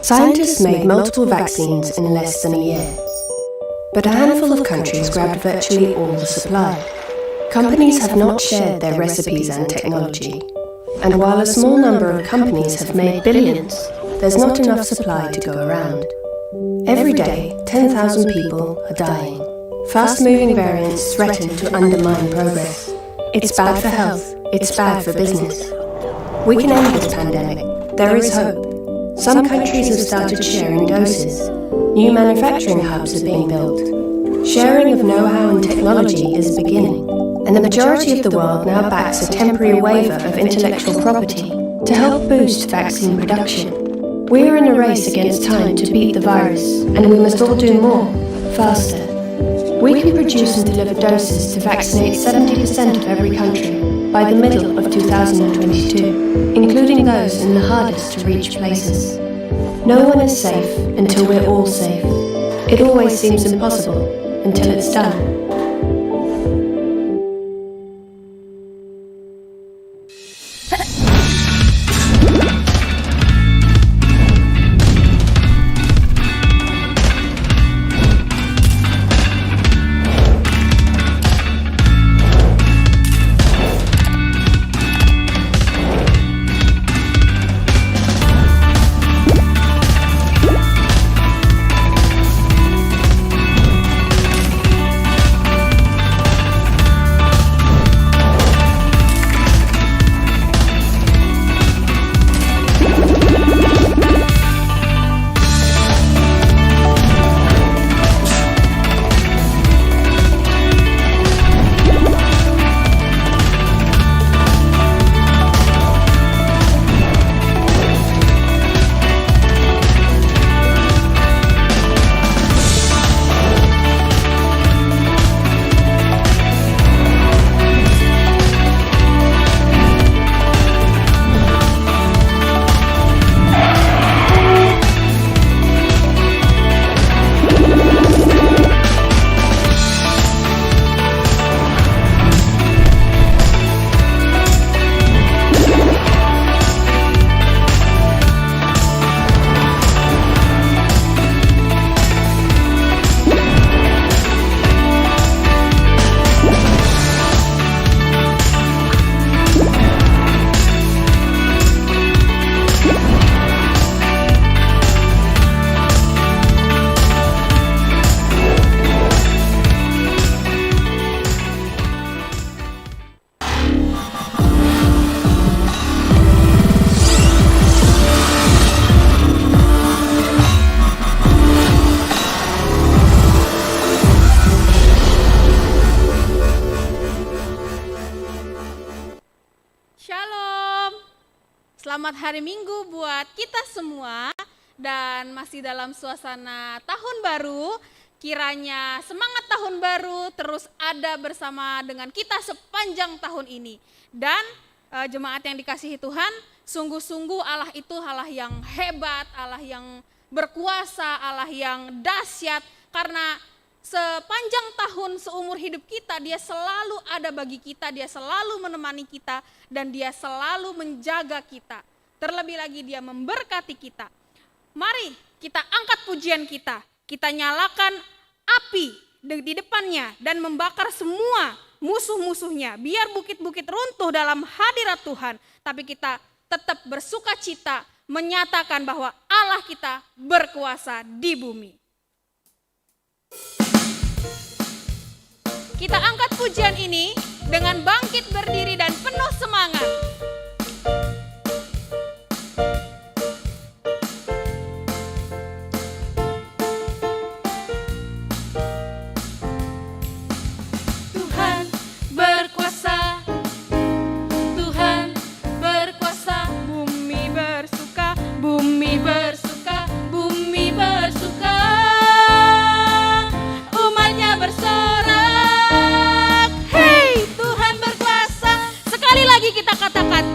Scientists made multiple vaccines in less than a year. But a handful of countries grabbed virtually all the supply. Companies have not shared their recipes and technology. And while a small number of companies have made billions, there's not enough supply to go around. Every day, 10,000 people are dying. Fast-moving variants threaten to undermine progress. It's bad for health, it's bad for business. We can end this pandemic. There is hope. Some countries have started sharing doses. New manufacturing hubs are being built. Sharing of know-how and technology is beginning. And the majority of the world now backs a temporary waiver of intellectual property to help boost vaccine production. We are in a race against time to beat the virus, and we must all do more, faster. We can produce and deliver doses to vaccinate 70% of every country by the middle of 2022, including those in the hardest to reach places. No one is safe until we're all safe. It always seems impossible until it's done. Selamat hari Minggu buat kita semua dan masih dalam suasana tahun baru. Kiranya semangat tahun baru terus ada bersama dengan kita sepanjang tahun ini. Dan jemaat yang dikasihi Tuhan, sungguh-sungguh Allah itu Allah yang hebat, Allah yang berkuasa, Allah yang dahsyat. Karena sepanjang tahun seumur hidup kita, dia selalu ada bagi kita, dia selalu menemani kita, dan dia selalu menjaga kita. Terlebih lagi dia memberkati kita. Mari kita angkat pujian kita nyalakan api di depannya dan membakar semua musuh-musuhnya. Biar bukit-bukit runtuh dalam hadirat Tuhan, tapi kita tetap bersuka cita menyatakan bahwa Allah kita berkuasa di bumi. Kita angkat pujian ini dengan bangkit berdiri dan penuh semangat. Tuhan berkuasa, Tuhan berkuasa, bumi bersuka, bumi bersuka, bumi bersuka, umatnya bersorak. Hey, Tuhan berkuasa. Sekali lagi kita katakan,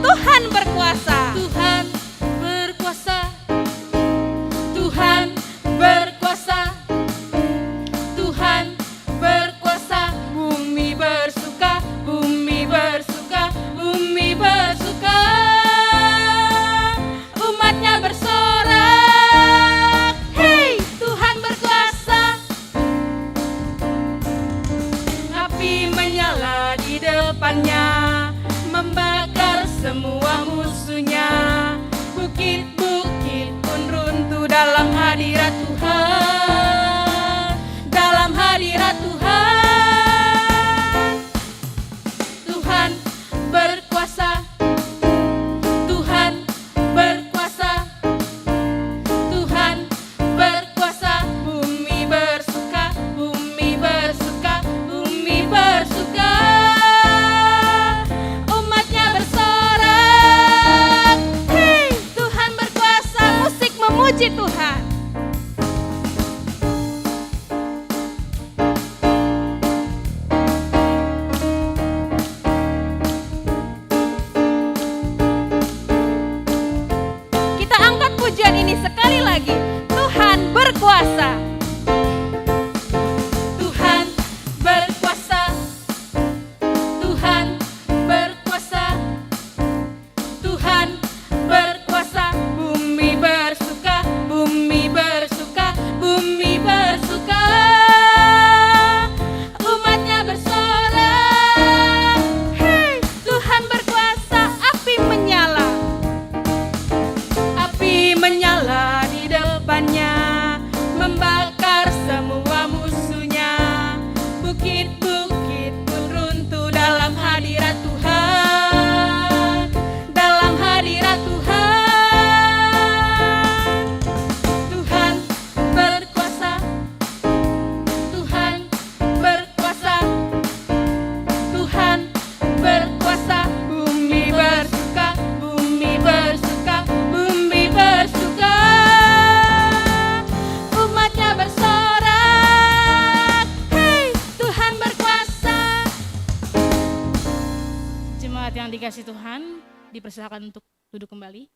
dipersilakan untuk duduk kembali.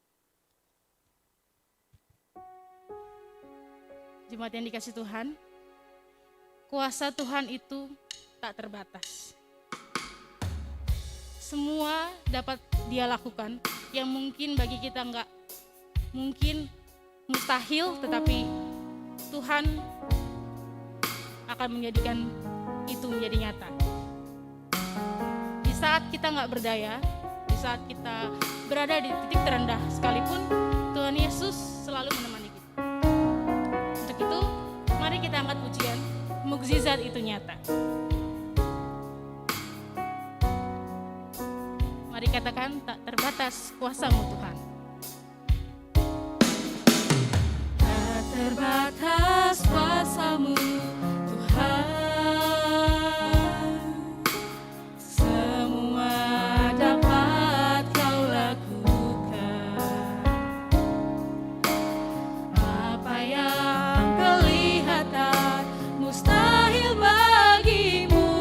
Jemaat yang dikasihi Tuhan, kuasa Tuhan itu tak terbatas. Semua dapat Dia lakukan yang mungkin bagi kita enggak mungkin, mustahil, tetapi Tuhan akan menjadikan itu menjadi nyata. Di saat kita enggak berdaya, di saat kita berada di titik terendah sekalipun, Tuhan Yesus selalu menemani kita. Untuk itu, mari kita angkat pujian, mukjizat itu nyata. Mari katakan, tak terbatas kuasa-Mu Tuhan. Tak terbatas kuasa-Mu Tuhan, semua dapat Kau lakukan. Apa yang kelihatan mustahil bagimu,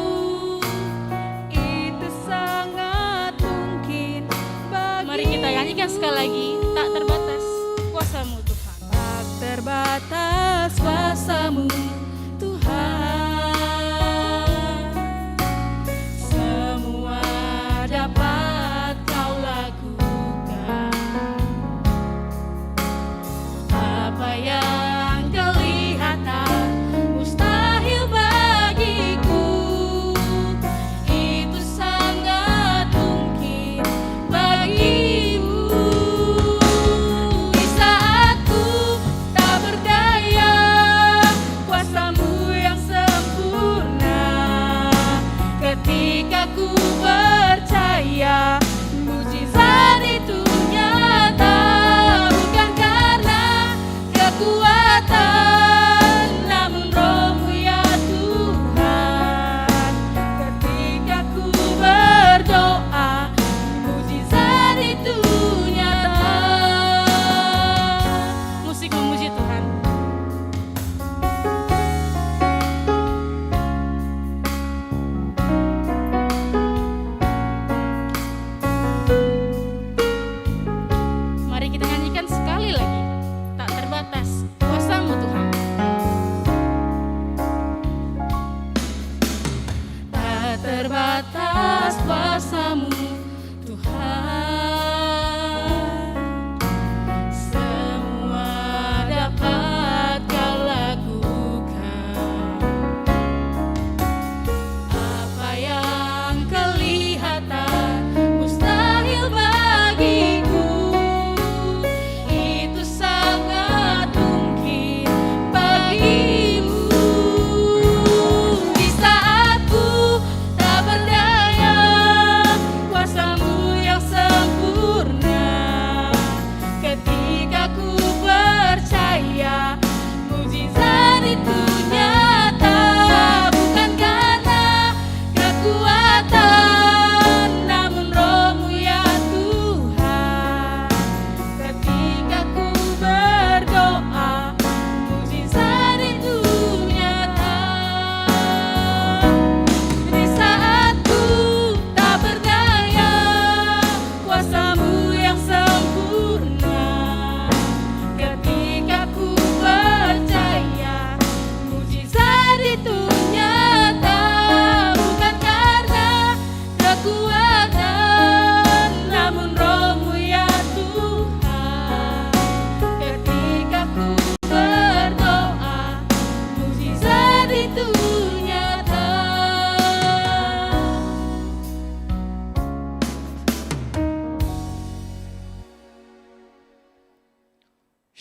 itu sangat mungkin bagimu. Mari kita nyanyikan sekali lagi, tak terbatas kuasa-Mu Tuhan. Tak terbatas kuasa-Mu Tuhan, semua dapat Kau lakukan. Apa yang kelihatan mustahil bagiku, itu sangat mungkin bagimu. Di saat ku tak berdaya, kuasa-Mu yang sempurna. Ketika ku percaya, mukjizat itu nyata. Bukan karena kekuatan, namun Roh-Mu ya Tuhan. Ketika ku berdoa, mukjizat itu nyata. Musik memuji Tuhan. Mari kita nyanyikan sekali lagi, tak terbatas kuasa-Mu Tuhan. Tak terbatas kuasa-Mu Tuhan, semua dapat Kau lakukan. Apa yang kelihatan mustahil bagiku, itu sangat mungkin bagimu. Di saat ku tak berdaya, kuasa-Mu yang sempurna. Ketika ku percaya, mukjizat itu nyata. Bukan karena kekuatan, namun Roh-Mu ya Tuhan. Ketika ku berdoa, mukjizat itu nyata. Di saat ku tak berdaya, kuasa-Mu yang sempurna. Ketika ku percaya, mukjizat itu nyata. Bukan karena kekuatan, namun Roh-Mu ya Tuhan. Ketika ku berdoa, mukjizat itu nyata.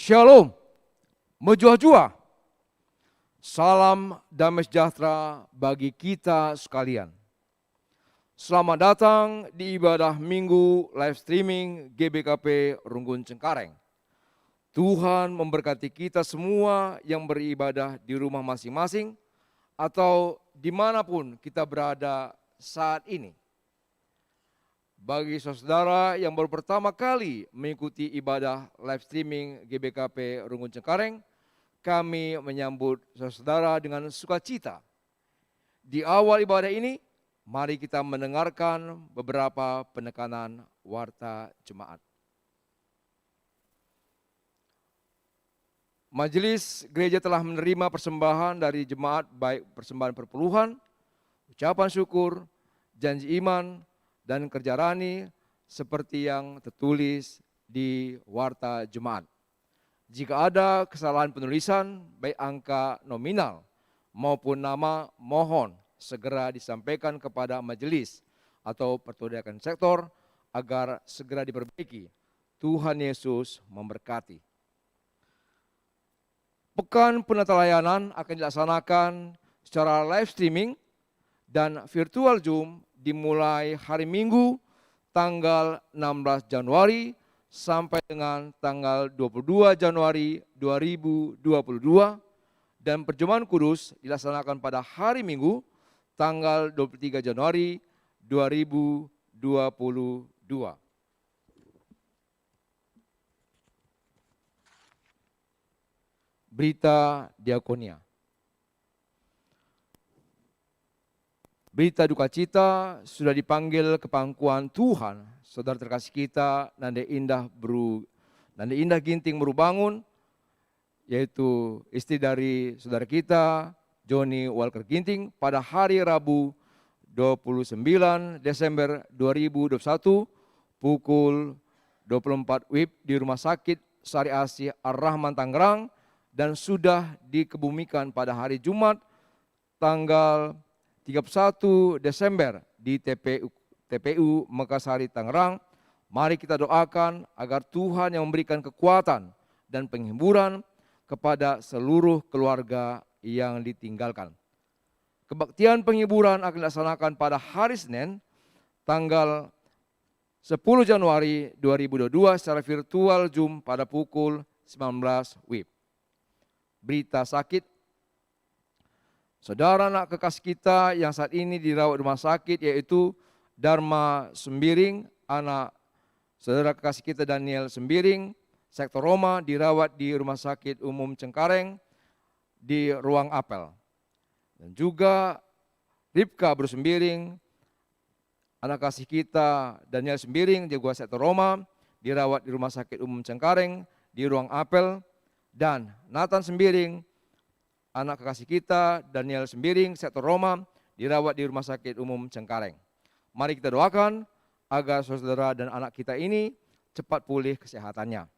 Shalom, menjua-jua. Salam damai sejahtera bagi kita sekalian. Selamat datang di ibadah Minggu live streaming GBKP Runggun Cengkareng. Tuhan memberkati kita semua yang beribadah di rumah masing-masing atau dimanapun kita berada saat ini. Bagi saudara yang baru pertama kali mengikuti ibadah live streaming GBKP Runggun Cengkareng, kami menyambut saudara dengan sukacita. Di awal ibadah ini, Mari kita mendengarkan beberapa penekanan warta jemaat. Majelis gereja telah menerima persembahan dari jemaat, baik persembahan perpuluhan, ucapan syukur, janji iman, dan kerja rani seperti yang tertulis di warta jemaat. Jika ada kesalahan penulisan, baik angka nominal maupun nama, mohon segera disampaikan kepada majelis atau pertudakan sektor agar segera diperbaiki. Tuhan Yesus memberkati. Pekan penata layanan akan dilaksanakan secara live streaming dan virtual Zoom dimulai hari Minggu tanggal 16 Januari sampai dengan tanggal 22 Januari 2022 dan perjamuan kudus dilaksanakan pada hari Minggu tanggal 23 Januari 2022. Berita diakonia. Berita duka cita sudah dipanggil ke pangkuan Tuhan, saudara terkasih kita Nanda Indah Ginting Merubangun, yaitu istri dari saudara kita Johnny Walker Ginting pada hari Rabu 29 Desember 2021 pukul 24 WIB di Rumah Sakit Sari Asih Ar-Rahman Tangerang dan sudah dikebumikan pada hari Jumat tanggal 31 Desember di TPU Mekarsari Tangerang. Mari kita doakan agar Tuhan yang memberikan kekuatan dan penghiburan kepada seluruh keluarga yang ditinggalkan. Kebaktian penghiburan akan dilaksanakan pada hari Senin tanggal 10 Januari 2022 secara virtual Zoom pada pukul 19 WIB. Berita sakit. Saudara anak kekasih kita yang saat ini dirawat di rumah sakit yaitu Dharma Sembiring, anak saudara kekasih kita Daniel Sembiring, sektor Roma, dirawat di Rumah Sakit Umum Cengkareng di ruang apel. Dan juga Ripka Bro Sembiring, anak kasih kita Daniel Sembiring, juga sektor Roma, dirawat di Rumah Sakit Umum Cengkareng di ruang apel. Dan Nathan Sembiring, anak kekasih kita Daniel Sembiring, sektor Roma, dirawat di Rumah Sakit Umum Cengkareng. Mari kita doakan agar saudara dan anak kita ini cepat pulih kesehatannya.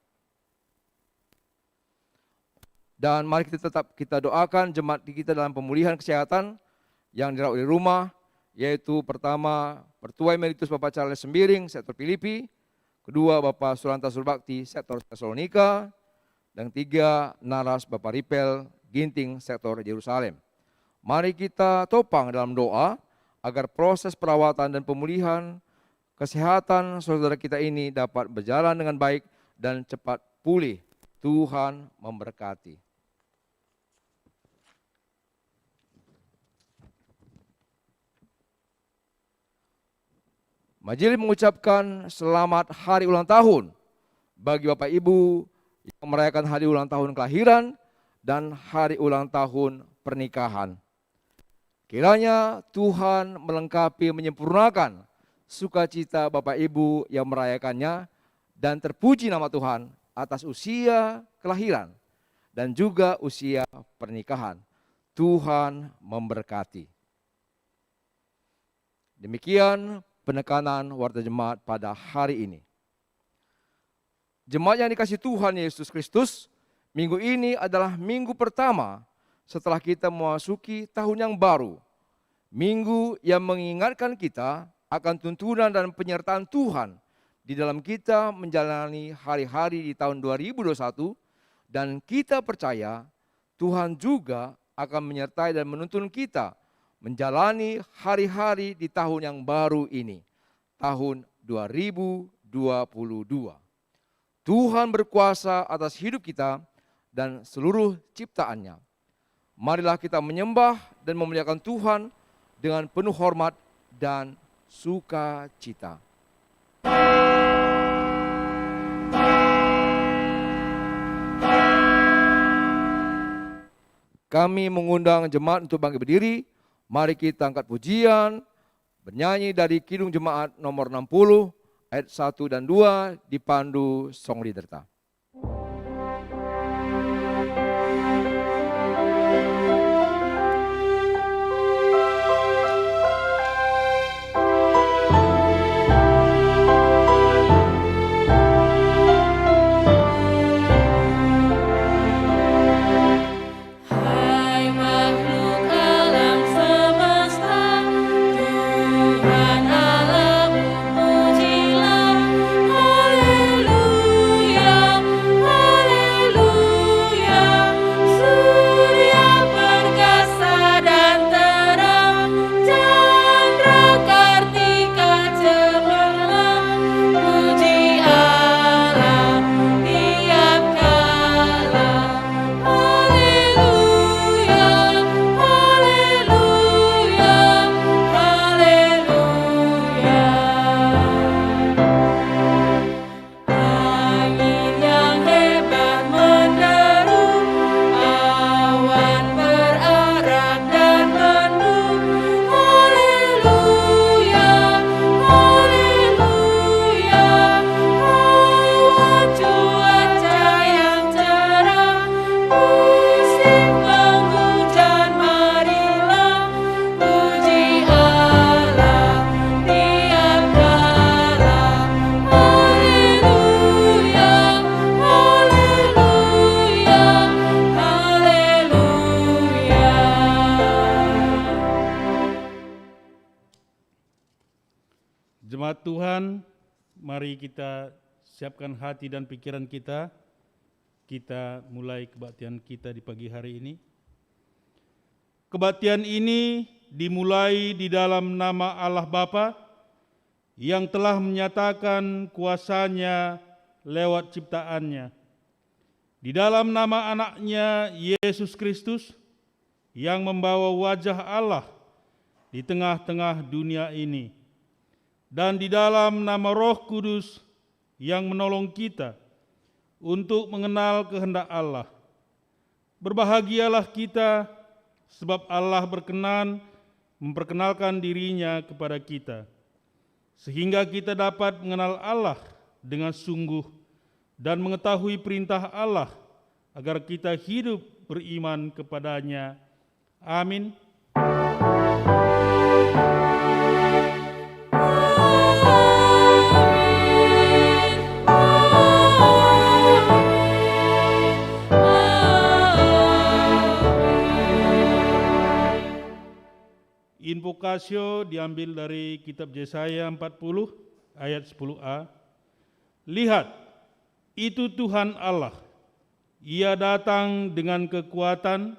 Dan mari kita doakan jemaat kita dalam pemulihan kesehatan yang dirawat di rumah, yaitu pertama Pertua Emeritus Bapak Charles Sembiring, sektor Filipi, kedua Bapak Suranta Surbakti, sektor Tesalonika, dan tiga Naras Bapak Ripel Ginting, sektor Yerusalem. Mari kita topang dalam doa agar proses perawatan dan pemulihan kesehatan saudara kita ini dapat berjalan dengan baik dan cepat pulih. Tuhan memberkati. Majelis mengucapkan selamat hari ulang tahun bagi Bapak Ibu yang merayakan hari ulang tahun kelahiran dan hari ulang tahun pernikahan. Kiranya Tuhan melengkapi menyempurnakan sukacita Bapak Ibu yang merayakannya dan terpuji nama Tuhan atas usia kelahiran dan juga usia pernikahan. Tuhan memberkati. Demikian penekanan warta jemaat pada hari ini. Jemaat yang dikasihi Tuhan Yesus Kristus, minggu ini adalah minggu pertama setelah kita memasuki tahun yang baru. Minggu yang mengingatkan kita akan tuntunan dan penyertaan Tuhan di dalam kita menjalani hari-hari di tahun 2021 dan kita percaya Tuhan juga akan menyertai dan menuntun kita menjalani hari-hari di tahun yang baru ini, tahun 2022. Tuhan berkuasa atas hidup kita dan seluruh ciptaannya. Marilah kita menyembah dan memuliakan Tuhan dengan penuh hormat dan sukacita. Kami mengundang jemaat untuk bangkit berdiri. Mari kita angkat pujian Bernyanyi dari Kidung Jemaat nomor 60, ayat 1 dan 2, dipandu Song Liderta. Jemaat Tuhan, mari kita siapkan hati dan pikiran kita. Kita mulai kebaktian kita di pagi hari ini. Kebaktian ini dimulai di dalam nama Allah Bapa yang telah menyatakan kuasa-Nya lewat ciptaannya. Di dalam nama Anaknya Yesus Kristus yang membawa wajah Allah di tengah-tengah dunia ini. Dan di dalam nama Roh Kudus yang menolong kita untuk mengenal kehendak Allah. Berbahagialah kita sebab Allah berkenan memperkenalkan diri-Nya kepada kita, sehingga kita dapat mengenal Allah dengan sungguh dan mengetahui perintah Allah agar kita hidup beriman kepada-Nya. Amin. Invokasio diambil dari kitab Yesaya 40 ayat 10a. Lihat, itu Tuhan Allah. Ia datang dengan kekuatan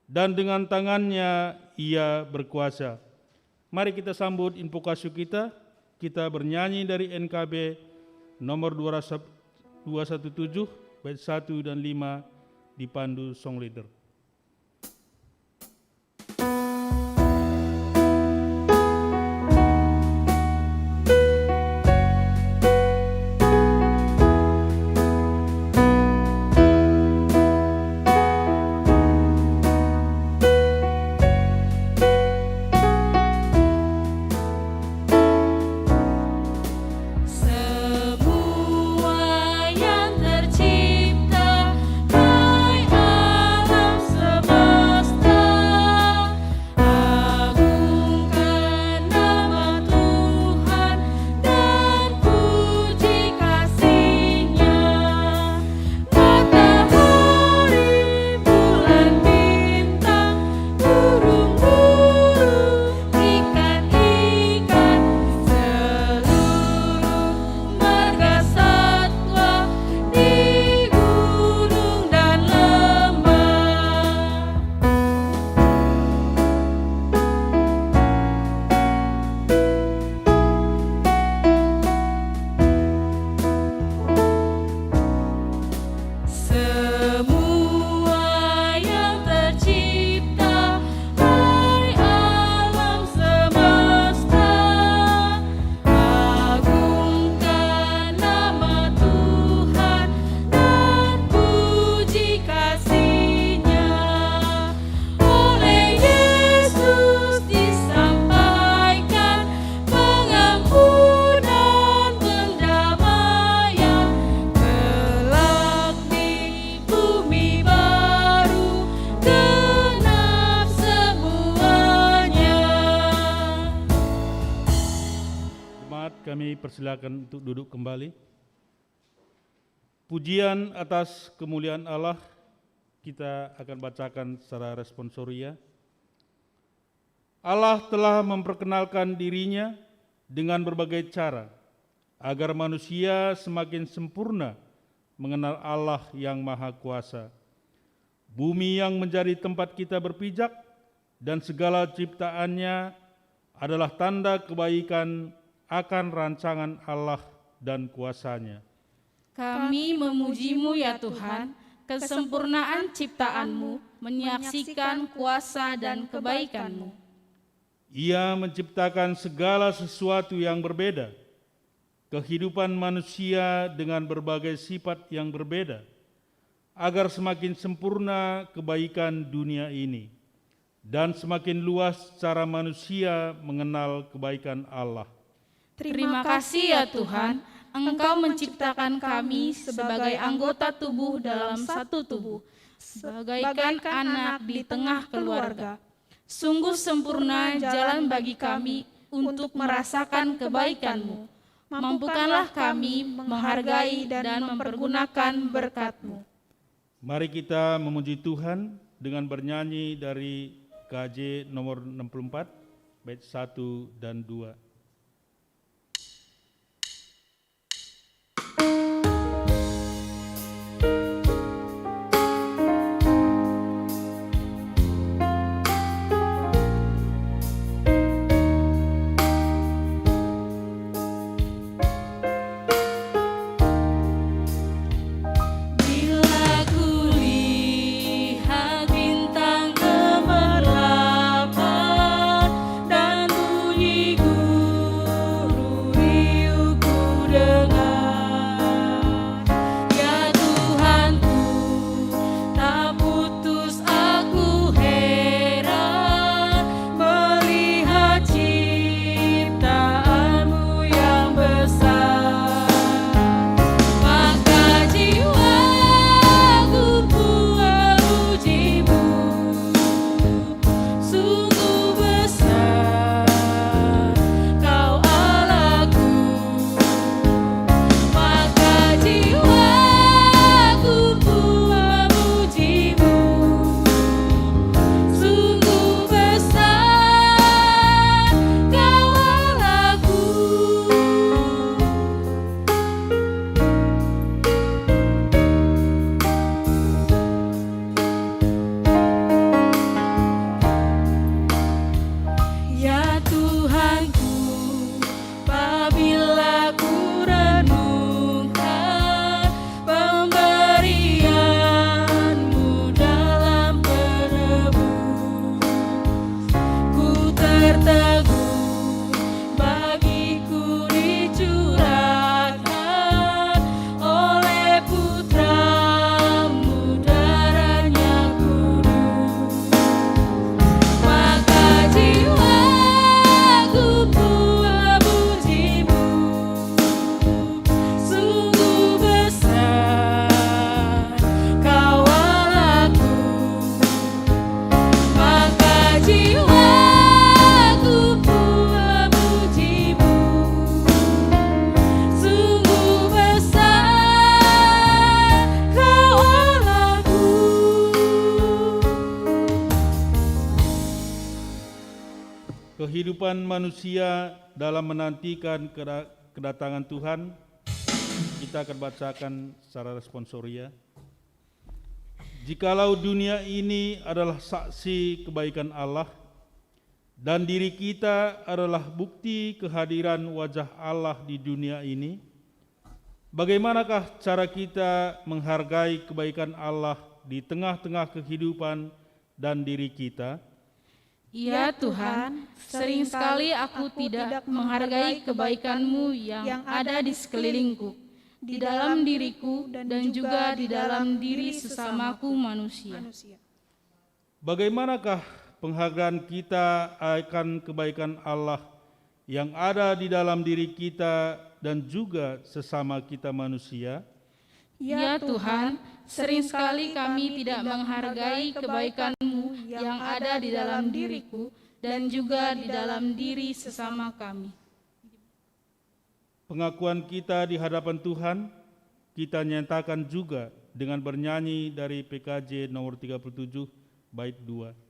dan dengan tangannya Ia berkuasa. Mari kita sambut invokasio kita. Kita bernyanyi dari NKB nomor 217 bait 1 dan 5 dipandu Song Leader. Semua yang tercipta, hai Allah. dipersilakan untuk duduk kembali. Pujian atas kemuliaan Allah kita akan bacakan secara responsoria. Allah telah memperkenalkan dirinya dengan berbagai cara agar manusia semakin sempurna mengenal Allah yang Maha Kuasa. Bumi yang menjadi tempat kita berpijak dan segala ciptaannya adalah tanda kebaikan akan rancangan Allah dan kuasa-Nya. Kami memuji-Mu ya Tuhan, kesempurnaan ciptaan-Mu menyaksikan kuasa dan kebaikan-Mu. Ia menciptakan segala sesuatu yang berbeda, kehidupan manusia dengan berbagai sifat yang berbeda, agar semakin sempurna kebaikan dunia ini, dan semakin luas cara manusia mengenal kebaikan Allah. Terima kasih ya Tuhan, Engkau menciptakan kami sebagai anggota tubuh dalam satu tubuh, bagaikan anak di tengah keluarga. Sungguh sempurna jalan bagi kami untuk merasakan kebaikan-Mu. Mampukanlah kami menghargai dan mempergunakan berkat-Mu. Mari kita memuji Tuhan dengan bernyanyi dari KJ nomor 64, bait 1 dan 2. Kehidupan manusia dalam menantikan kedatangan Tuhan, kita akan bacakan secara responsoria. Jikalau dunia ini adalah saksi kebaikan Allah, dan diri kita adalah bukti kehadiran wajah Allah di dunia ini, bagaimanakah cara kita menghargai kebaikan Allah di tengah-tengah kehidupan dan diri kita? Ya Tuhan, sering sekali aku tidak menghargai kebaikan-Mu yang ada di sekelilingku, di dalam diriku dan juga di dalam diri sesamaku manusia. Bagaimanakah penghargaan kita akan kebaikan Allah yang ada di dalam diri kita dan juga sesama kita manusia? Ya Tuhan, sering sekali kami tidak menghargai kebaikan-Mu yang ada di dalam diriku dan juga di dalam diri sesama kami. pengakuan kita di hadapan Tuhan kita nyatakan juga dengan bernyanyi dari PKJ nomor 37 bait 2.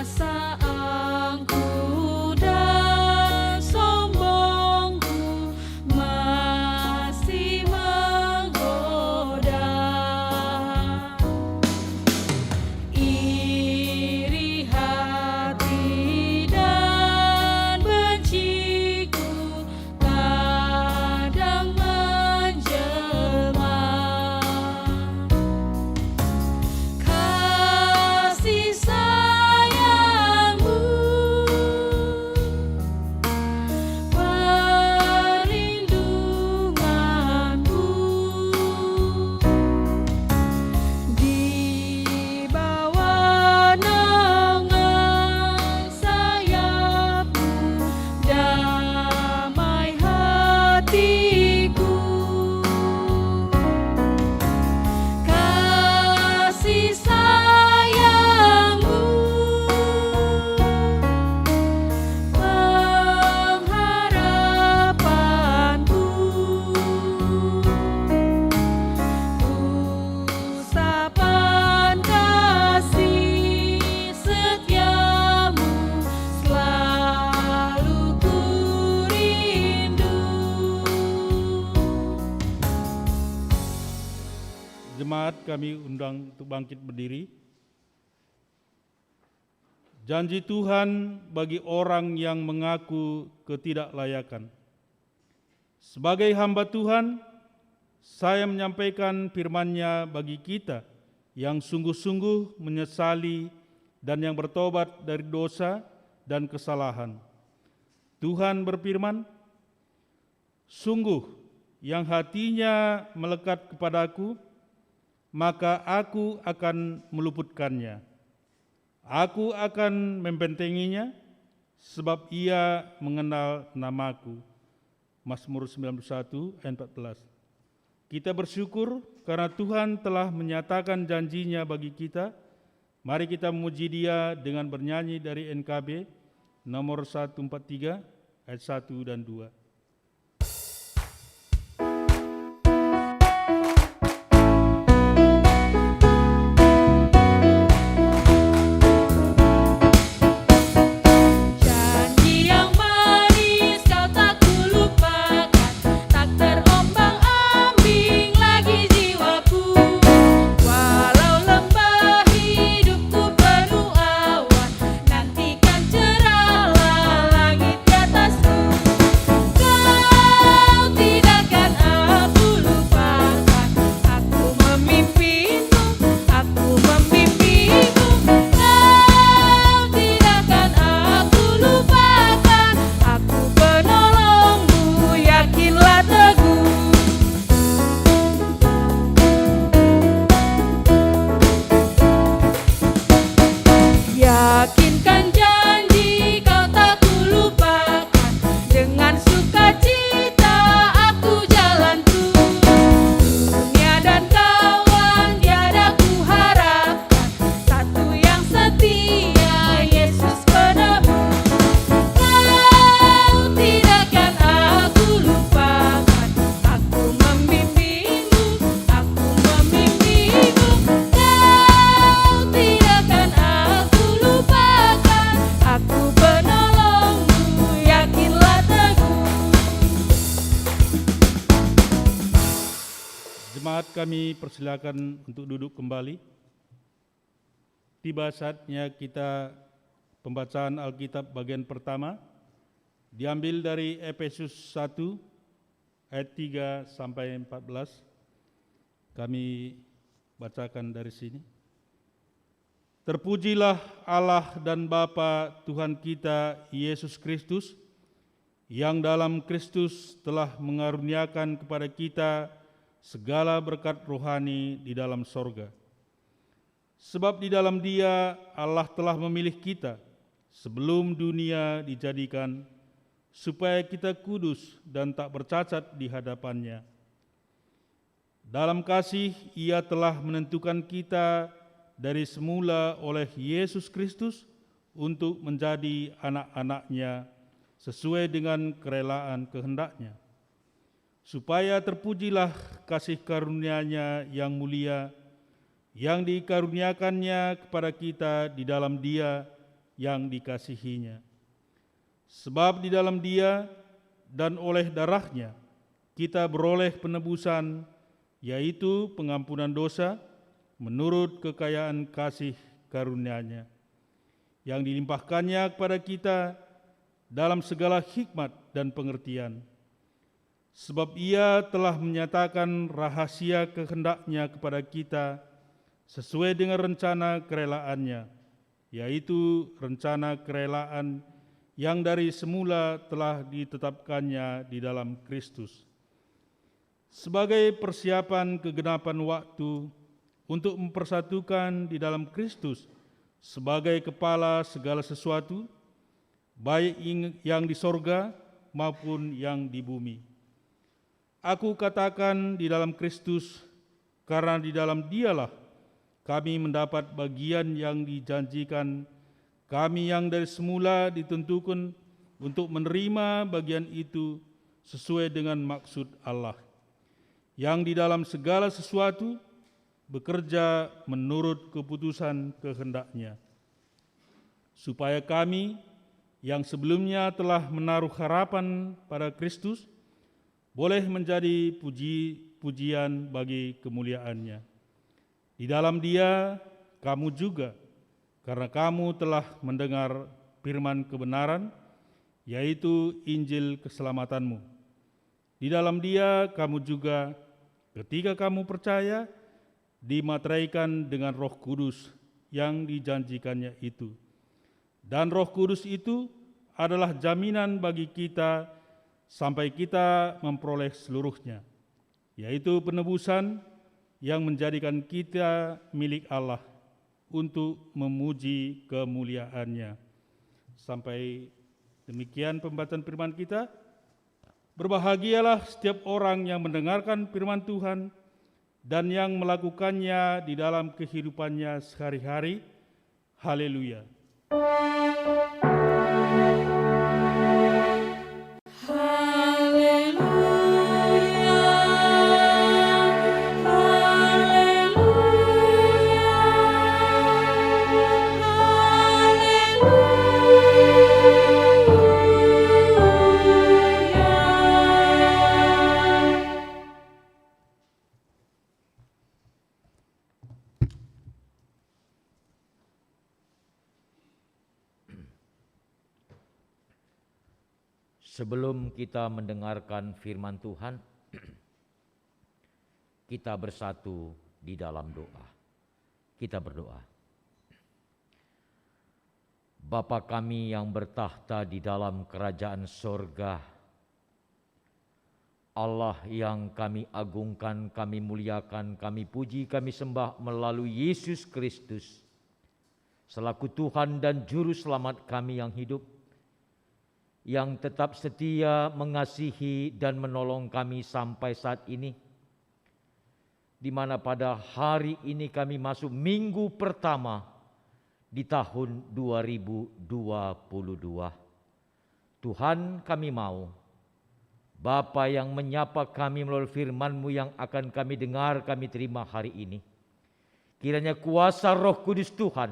Rasa angkuh dan sombongku masih menggoda. Iri hati dan benciku kadang menjelma. Kasih sayangmu, perlindunganmu, di bawah naungan sayapmu, damai hatiku. Kasih sayangmu, pengharapanku, usapan kasih setiamu selalu ku rindu. Jemaat kami undang untuk bangkit berdiri. Janji Tuhan bagi orang yang mengaku ketidaklayakan. Sebagai hamba Tuhan, saya menyampaikan firman-Nya bagi kita yang sungguh-sungguh menyesali dan yang bertobat dari dosa dan kesalahan. Tuhan berfirman, "Sungguh yang hatinya melekat kepadaku, maka aku akan meluputkannya. Aku akan membentenginya, sebab ia mengenal namaku." Mazmur 91 ayat 14. Kita bersyukur karena Tuhan telah menyatakan janji-Nya bagi kita. Mari kita memuji Dia dengan bernyanyi dari NKB nomor 143 ayat 1 dan 2. Janji yang manis kau tak kulupakan, tak terombang-ambing lagi jiwaku. Walau lembah hidupku penuh awan, nantikan cerahlah langit di atasku. Kau tidakkan aku lupakan, aku memimpimu, aku membimbingmu. Kau tidakkan aku lupakan, aku penolongmu, yakinlah teguh. Yakinkan janji kau tak kulupakan, dengan sukacita aku jalanku. Dunia dan kawan tiada ku harapkan, satu yang setia, Yesus penebus. Kau tidakkan aku lupakan, aku membimbingmu, aku membimbingmu. Kau tidakkan aku lupakan, aku penolongmu, yakinlah teguh. Jemaat kami persilakan untuk duduk kembali. Tiba saatnya kita pembacaan Alkitab bagian pertama diambil dari Efesus 1 ayat 3 sampai 14. Kami bacakan dari sini. Terpujilah Allah dan Bapa Tuhan kita Yesus Kristus, yang dalam Kristus telah mengaruniakan kepada kita segala berkat rohani di dalam sorga. Sebab di dalam Dia Allah telah memilih kita sebelum dunia dijadikan, supaya kita kudus dan tak bercacat di hadapan-Nya. Dalam kasih Ia telah menentukan kita dari semula oleh Yesus Kristus untuk menjadi anak-anak-Nya sesuai dengan kerelaan kehendak-Nya, supaya terpujilah kasih karunia-Nya yang mulia, yang dikaruniakannya kepada kita di dalam Dia yang dikasihinya. Sebab di dalam Dia dan oleh darah-Nya kita beroleh penebusan, yaitu pengampunan dosa menurut kekayaan kasih karunia-Nya, yang dilimpahkannya kepada kita dalam segala hikmat dan pengertian. Sebab Ia telah menyatakan rahasia kehendak-Nya kepada kita sesuai dengan rencana kerelaan-Nya, yaitu rencana kerelaan yang dari semula telah ditetapkannya di dalam Kristus, sebagai persiapan kegenapan waktu untuk mempersatukan di dalam Kristus sebagai kepala segala sesuatu, baik yang di sorga maupun yang di bumi. Aku katakan di dalam Kristus, karena di dalam Dialah kami mendapat bagian yang dijanjikan, kami yang dari semula ditentukan untuk menerima bagian itu sesuai dengan maksud Allah, yang di dalam segala sesuatu bekerja menurut keputusan kehendak-Nya, supaya kami yang sebelumnya telah menaruh harapan pada Kristus boleh menjadi puji-pujian bagi kemuliaan-Nya. Di dalam Dia kamu juga, karena kamu telah mendengar firman kebenaran, yaitu Injil keselamatanmu. Di dalam Dia kamu juga, ketika kamu percaya, dimateraikan dengan Roh Kudus yang dijanjikannya itu. Dan Roh Kudus itu adalah jaminan bagi kita sampai kita memperoleh seluruhnya, yaitu penebusan yang menjadikan kita milik Allah untuk memuji kemuliaan-Nya. Sampai demikian pembacaan firman kita. Berbahagialah setiap orang yang mendengarkan firman Tuhan dan yang melakukannya di dalam kehidupannya sehari-hari. Haleluya. Sebelum kita mendengarkan firman Tuhan, kita bersatu di dalam doa. Kita berdoa. Bapa kami yang bertahta di dalam kerajaan sorga, Allah yang kami agungkan, kami muliakan, kami puji, kami sembah melalui Yesus Kristus, selaku Tuhan dan Juru Selamat kami yang hidup, yang tetap setia mengasihi dan menolong kami sampai saat ini, di mana pada hari ini kami masuk minggu pertama di tahun 2022. Tuhan, kami mau Bapa yang menyapa kami melalui firman-Mu yang akan kami dengar, kami terima hari ini. Kiranya kuasa Roh Kudus Tuhan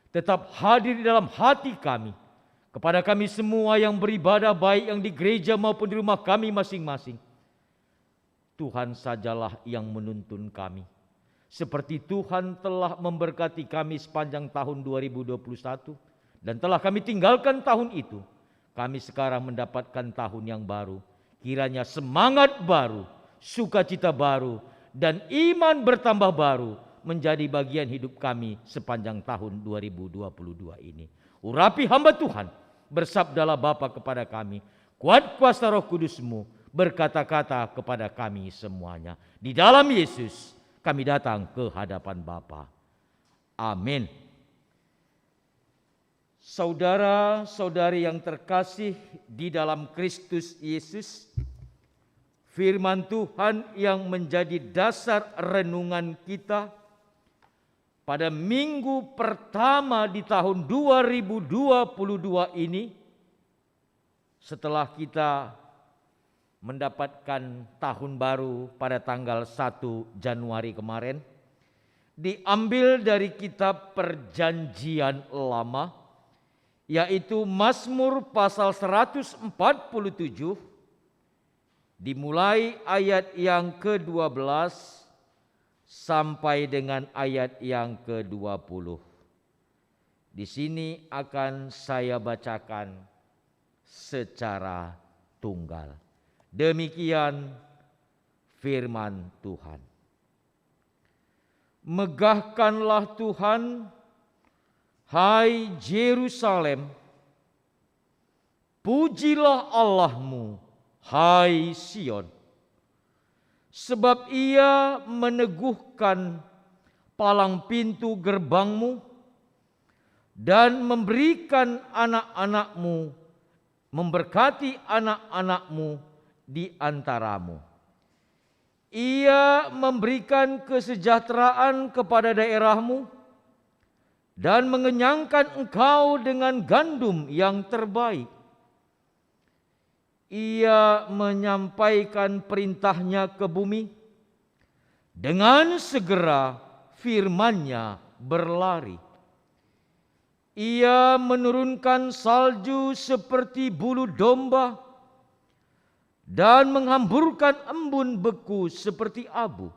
tetap hadir di dalam hati kami, kepada kami semua yang beribadah baik yang di gereja maupun di rumah kami masing-masing. Tuhan sajalah yang menuntun kami. Seperti Tuhan telah memberkati kami sepanjang tahun 2021 dan telah kami tinggalkan tahun itu, kami sekarang mendapatkan tahun yang baru. Kiranya semangat baru, sukacita baru, dan iman bertambah baru menjadi bagian hidup kami sepanjang tahun 2022 ini. Urapi hamba Tuhan, bersabdalah Bapa kepada kami, kuat kuasa Roh Kudus-Mu berkata-kata kepada kami semuanya. Di dalam Yesus kami datang ke hadapan Bapa. Amin. Saudara-saudari yang terkasih di dalam Kristus Yesus, firman Tuhan yang menjadi dasar renungan kita pada minggu pertama di tahun 2022 ini, setelah kita mendapatkan tahun baru pada tanggal 1 Januari kemarin, diambil dari kitab Perjanjian Lama, yaitu Mazmur pasal 147, dimulai ayat yang ke-12 sampai dengan ayat yang ke-20. Di sini akan saya bacakan secara tunggal. Demikian firman Tuhan. Megahkanlah Tuhan, hai Yerusalem, pujilah Allahmu, hai Sion, sebab Ia meneguhkan palang pintu gerbangmu dan memberikan anak-anakmu, memberkati anak-anakmu di antaramu. Ia memberikan kesejahteraan kepada daerahmu dan mengenyangkan engkau dengan gandum yang terbaik. Ia menyampaikan perintahnya ke bumi, dengan segera firman-Nya berlari. Ia menurunkan salju seperti bulu domba dan menghamburkan embun beku seperti abu.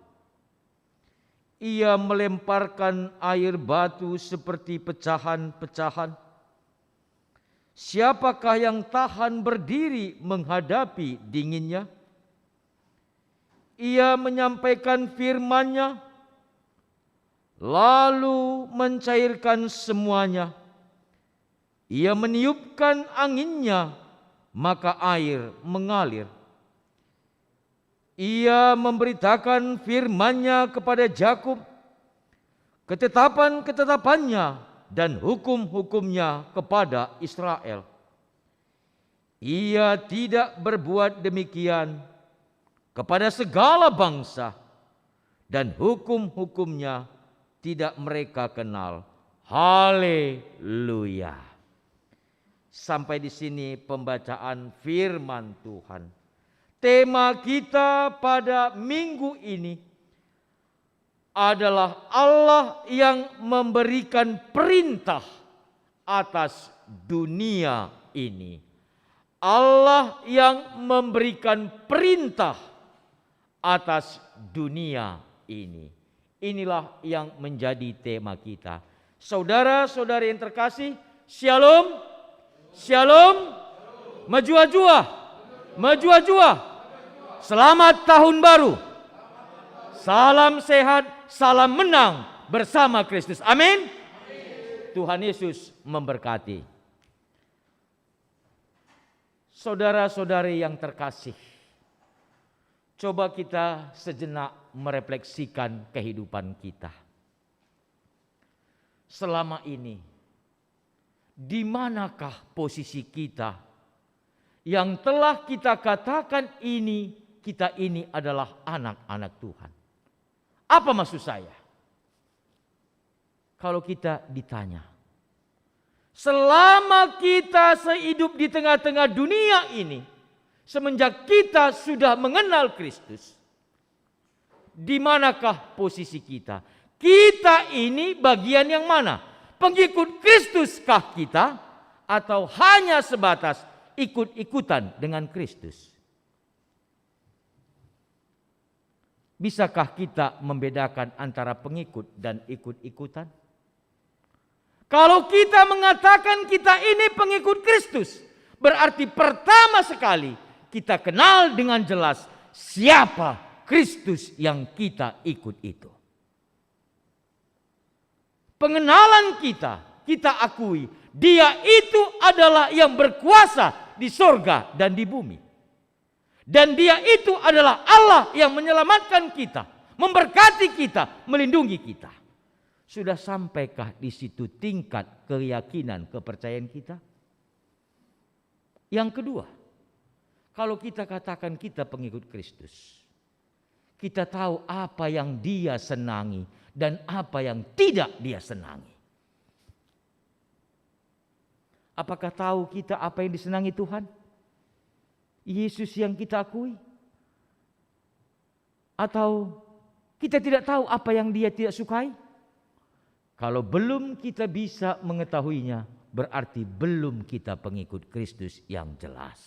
Ia melemparkan air batu seperti pecahan-pecahan. Siapakah yang tahan berdiri menghadapi dinginnya? Ia menyampaikan firman-Nya, lalu mencairkan semuanya. Ia meniupkan anginnya, maka air mengalir. Ia memberitakan firman-Nya kepada Yakub, ketetapan-ketetapannya dan hukum-hukumnya kepada Israel. Ia tidak berbuat demikian kepada segala bangsa, dan hukum-hukumnya tidak mereka kenal. Haleluya. Sampai di sini pembacaan firman Tuhan. Tema kita pada minggu ini adalah Allah yang memberikan perintah atas dunia ini. Allah yang memberikan perintah atas dunia ini. Inilah yang menjadi tema kita. Saudara-saudari yang terkasih, shalom, shalom, majua-jua, majua-jua. Selamat tahun baru. Salam sehat, salam menang bersama Kristus. Amin. Tuhan Yesus memberkati. Saudara-saudari yang terkasih, coba kita sejenak merefleksikan kehidupan kita. Selama ini, di manakah posisi kita yang telah kita katakan kita ini adalah anak-anak Tuhan? Apa maksud saya? Kalau kita ditanya, selama kita sehidup di tengah-tengah dunia ini, semenjak kita sudah mengenal Kristus, di manakah posisi kita? Kita ini bagian yang mana? Pengikut Kristuskah kita? Atau hanya sebatas ikut-ikutan dengan Kristus? Bisakah kita membedakan antara pengikut dan ikut-ikutan? Kalau kita mengatakan kita ini pengikut Kristus, berarti pertama sekali kita kenal dengan jelas siapa Kristus yang kita ikut itu. Pengenalan kita akui Dia itu adalah yang berkuasa di sorga dan di bumi. Dan Dia itu adalah Allah yang menyelamatkan kita, memberkati kita, melindungi kita. Sudah sampaikah di situ tingkat keyakinan, kepercayaan kita? Yang kedua, kalau kita katakan kita pengikut Kristus, kita tahu apa yang Dia senangi dan apa yang tidak Dia senangi. Apakah tahu kita apa yang disenangi Tuhan? Yesus yang kita akui? Atau kita tidak tahu apa yang Dia tidak sukai? Kalau belum kita bisa mengetahuinya, berarti belum kita pengikut Kristus yang jelas.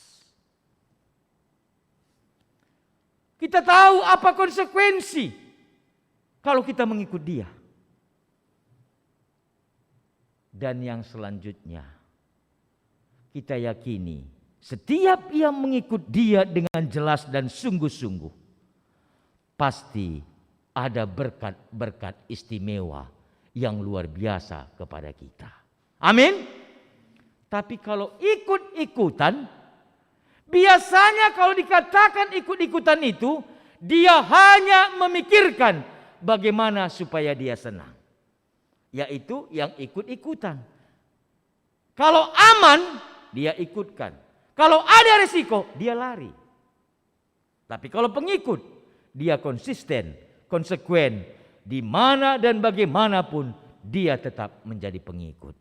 Kita tahu apa konsekuensi kalau kita mengikut Dia. Dan yang selanjutnya, kita yakini setiap yang mengikut Dia dengan jelas dan sungguh-sungguh, pasti ada berkat-berkat istimewa yang luar biasa kepada kita. Amin. Tapi kalau ikut-ikutan, biasanya kalau dikatakan ikut-ikutan itu, dia hanya memikirkan bagaimana supaya dia senang. Yaitu yang ikut-ikutan. Kalau aman, dia ikutkan. Kalau ada resiko, dia lari. Tapi kalau pengikut, dia konsisten, konsekuen. Di mana dan bagaimanapun, dia tetap menjadi pengikut.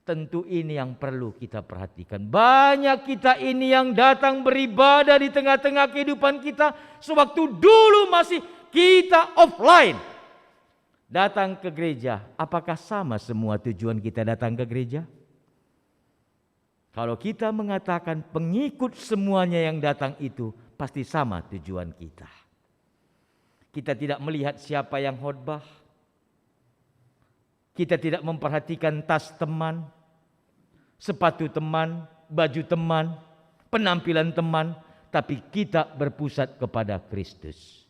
Tentu ini yang perlu kita perhatikan. Banyak kita ini yang datang beribadah di tengah-tengah kehidupan kita sewaktu dulu masih kita offline. Datang ke gereja, apakah sama semua tujuan kita datang ke gereja? Kalau kita mengatakan pengikut semuanya yang datang itu, pasti sama tujuan kita. Kita tidak melihat siapa yang khotbah. Kita tidak memperhatikan tas teman, sepatu teman, baju teman, penampilan teman, tapi kita berpusat kepada Kristus.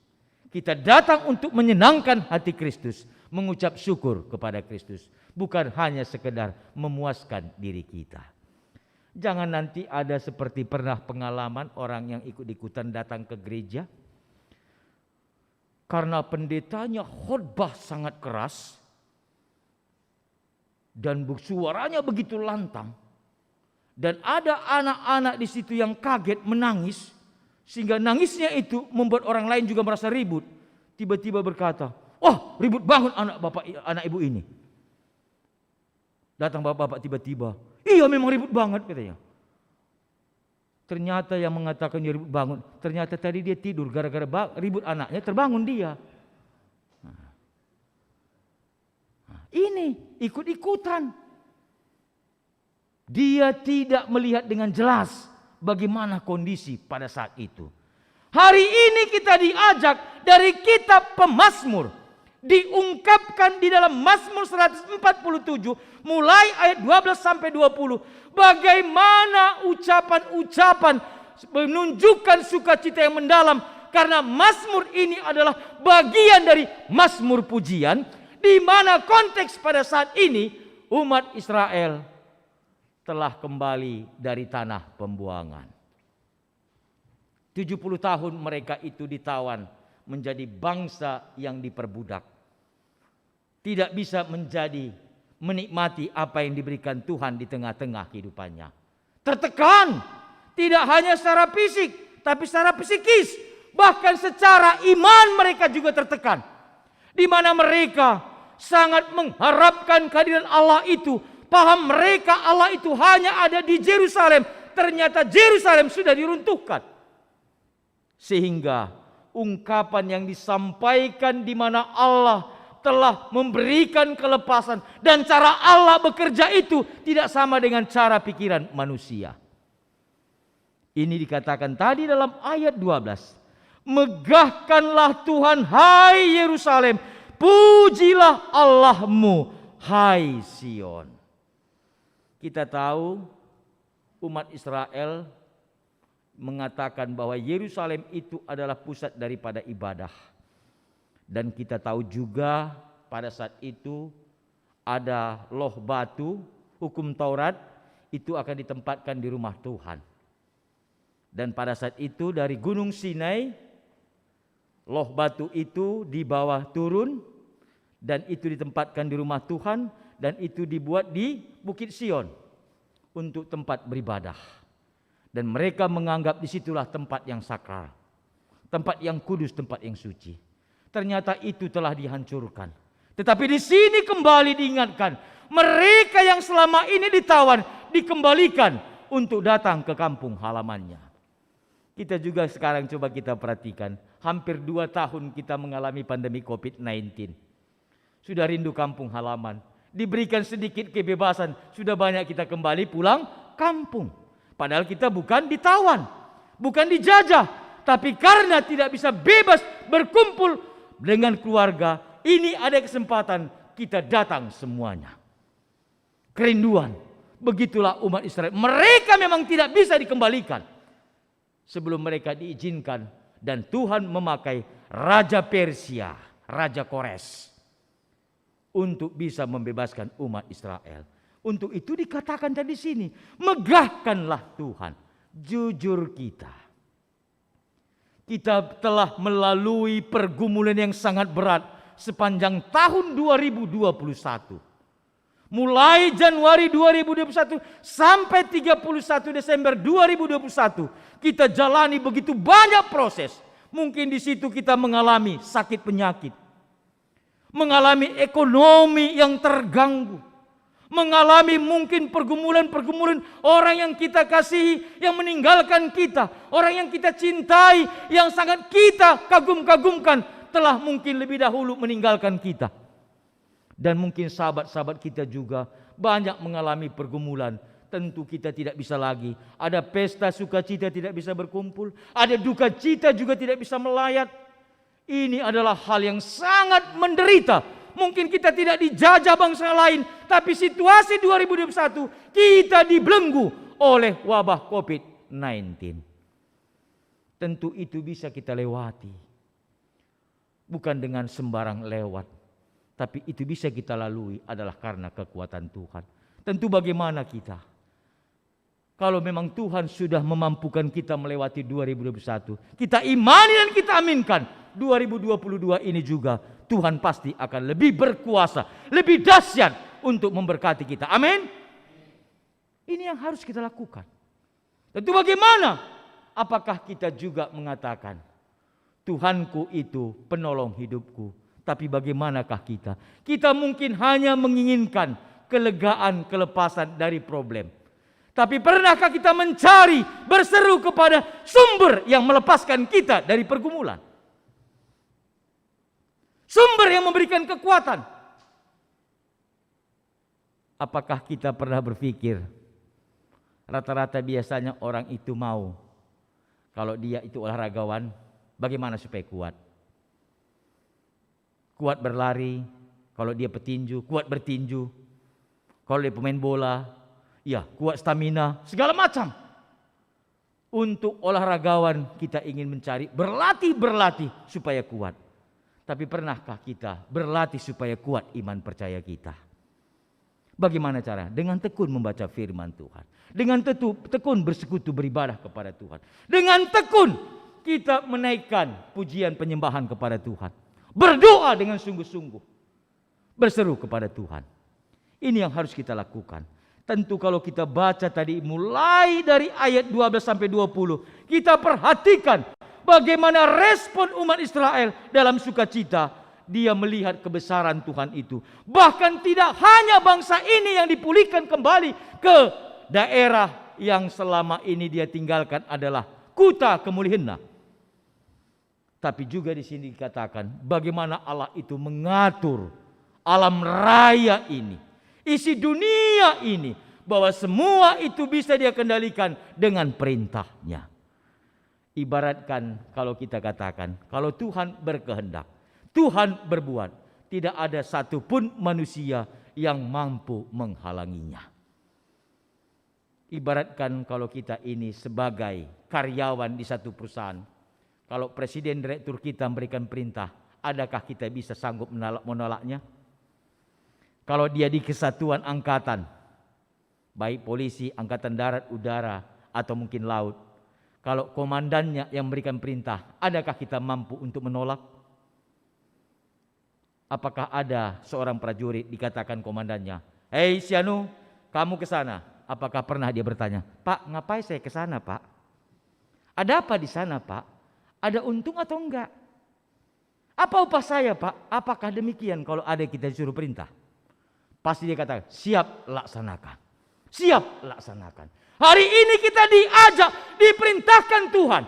Kita datang untuk menyenangkan hati Kristus, mengucap syukur kepada Kristus, bukan hanya sekedar memuaskan diri kita. Jangan nanti ada seperti pernah pengalaman orang yang ikut-ikutan datang ke gereja, karena pendetanya khotbah sangat keras dan suaranya begitu lantang, dan ada anak-anak di situ yang kaget menangis, sehingga nangisnya itu membuat orang lain juga merasa ribut. Tiba-tiba berkata, "Oh, ribut banget anak ibu ini." Datang bapak-bapak tiba-tiba, "Iya, memang ribut banget," katanya. Ternyata yang mengatakan dia ribut bangun, ternyata tadi dia tidur gara-gara ribut anaknya, terbangun dia. Ini ikut-ikutan. Dia tidak melihat dengan jelas bagaimana kondisi pada saat itu. Hari ini kita diajak dari kitab Pemazmur, diungkapkan di dalam Mazmur 147 mulai ayat 12 sampai 20, bagaimana ucapan-ucapan menunjukkan sukacita yang mendalam, karena Mazmur ini adalah bagian dari Mazmur pujian, di mana konteks pada saat ini umat Israel telah kembali dari tanah pembuangan. 70 tahun mereka itu ditawan menjadi bangsa yang diperbudak. Tidak bisa menikmati apa yang diberikan Tuhan di tengah-tengah kehidupannya. Tertekan, tidak hanya secara fisik, tapi secara psikis. Bahkan secara iman mereka juga tertekan. Di mana mereka sangat mengharapkan kehadiran Allah itu. Paham mereka Allah itu hanya ada di Yerusalem. Ternyata Yerusalem sudah diruntuhkan. Sehingga ungkapan yang disampaikan di mana Allah telah memberikan kelepasan, dan cara Allah bekerja itu tidak sama dengan cara pikiran manusia. Ini dikatakan tadi dalam ayat 12. Megahkanlah Tuhan, hai Yerusalem, pujilah Allahmu, hai Sion. Kita tahu umat Israel mengatakan bahwa Yerusalem itu adalah pusat daripada ibadah. Dan kita tahu juga pada saat itu ada loh batu, hukum Taurat itu akan ditempatkan di rumah Tuhan. Dan pada saat itu dari Gunung Sinai, loh batu itu dibawa turun, dan itu ditempatkan di rumah Tuhan, dan itu dibuat di Bukit Sion untuk tempat beribadah. Dan mereka menganggap disitulah tempat yang sakral, tempat yang kudus, tempat yang suci. Ternyata itu telah dihancurkan. Tetapi di sini kembali diingatkan, mereka yang selama ini ditawan dikembalikan untuk datang ke kampung halamannya. Kita juga sekarang coba kita perhatikan, hampir 2 tahun kita mengalami pandemi COVID-19. Sudah rindu kampung halaman, diberikan sedikit kebebasan, sudah banyak kita kembali pulang kampung. Padahal kita bukan ditawan, bukan dijajah, tapi karena tidak bisa bebas berkumpul dengan keluarga, ini ada kesempatan kita datang semuanya. Kerinduan, begitulah umat Israel. Mereka memang tidak bisa dikembalikan sebelum mereka diizinkan, dan Tuhan memakai Raja Persia, Raja Kores, untuk bisa membebaskan umat Israel. Untuk itu dikatakan tadi sini, megahkanlah Tuhan. Jujur kita telah melalui pergumulan yang sangat berat sepanjang tahun 2021. Mulai Januari 2021 sampai 31 Desember 2021, kita jalani begitu banyak proses. Mungkin di situ kita mengalami sakit penyakit, mengalami ekonomi yang terganggu, mengalami mungkin pergumulan-pergumulan orang yang kita kasihi, yang meninggalkan kita, orang yang kita cintai, yang sangat kita kagum-kagumkan, telah mungkin lebih dahulu meninggalkan kita. Dan mungkin sahabat-sahabat kita juga banyak mengalami pergumulan. Tentu kita tidak bisa lagi. Ada pesta sukacita tidak bisa berkumpul. Ada duka cita juga tidak bisa melayat. Ini adalah hal yang sangat menderita. Mungkin kita tidak dijajah bangsa lain. Tapi situasi 2021 kita dibelenggu oleh wabah COVID-19. Tentu itu bisa kita lewati. Bukan dengan sembarang lewat. Tapi itu bisa kita lalui adalah karena kekuatan Tuhan. Tentu bagaimana kita? Kalau memang Tuhan sudah memampukan kita melewati 2021. Kita imani dan kita aminkan. 2022 ini juga Tuhan pasti akan lebih berkuasa. Lebih dahsyat untuk memberkati kita. Amin. Ini yang harus kita lakukan. Tentu bagaimana? Apakah kita juga mengatakan, Tuhanku itu penolong hidupku. Tapi bagaimanakah kita? Kita mungkin hanya menginginkan kelegaan, kelepasan dari problem. Tapi pernahkah kita mencari, berseru kepada sumber yang melepaskan kita dari pergumulan? Sumber yang memberikan kekuatan. Apakah kita pernah berpikir, rata-rata biasanya orang itu mau, kalau dia itu olahragawan, bagaimana supaya kuat? Kuat berlari, kalau dia petinju, kuat bertinju. Kalau dia pemain bola, ya kuat stamina, segala macam. Untuk olahragawan kita ingin mencari, berlatih supaya kuat. Tapi pernahkah kita berlatih supaya kuat iman percaya kita? Bagaimana cara? Dengan tekun membaca firman Tuhan. Dengan tekun bersekutu beribadah kepada Tuhan. Dengan tekun kita menaikkan pujian penyembahan kepada Tuhan. Berdoa dengan sungguh-sungguh. Berseru kepada Tuhan. Ini yang harus kita lakukan. Tentu kalau kita baca tadi mulai dari ayat 12 sampai 20. Kita perhatikan bagaimana respon umat Israel dalam sukacita. Dia melihat kebesaran Tuhan itu. Bahkan tidak hanya bangsa ini yang dipulihkan kembali ke daerah yang selama ini dia tinggalkan adalah Kuta Kemulihanna. Tapi juga di sini dikatakan bagaimana Allah itu mengatur alam raya ini, isi dunia ini, bahwa semua itu bisa dia kendalikan dengan perintahnya. Ibaratkan kalau kita katakan, kalau Tuhan berkehendak, Tuhan berbuat, tidak ada satupun manusia yang mampu menghalanginya. Ibaratkan kalau kita ini sebagai karyawan di satu perusahaan, kalau presiden direktur kita memberikan perintah, adakah kita bisa sanggup menolaknya? Kalau dia di kesatuan angkatan, baik polisi, angkatan darat, udara, atau mungkin laut, Kalau komandannya yang memberikan perintah, adakah kita mampu untuk menolak? Apakah ada seorang prajurit dikatakan komandannya, "Hei Sianu, kamu ke sana." Apakah pernah dia bertanya, "Pak, ngapain saya ke sana, Pak? Ada apa di sana, Pak? Ada untung atau enggak? Apa upah saya, Pak?" Apakah demikian kalau ada kita disuruh perintah? Pasti dia katakan, "Siap, laksanakan. Siap, laksanakan." Hari ini kita diajak, diperintahkan Tuhan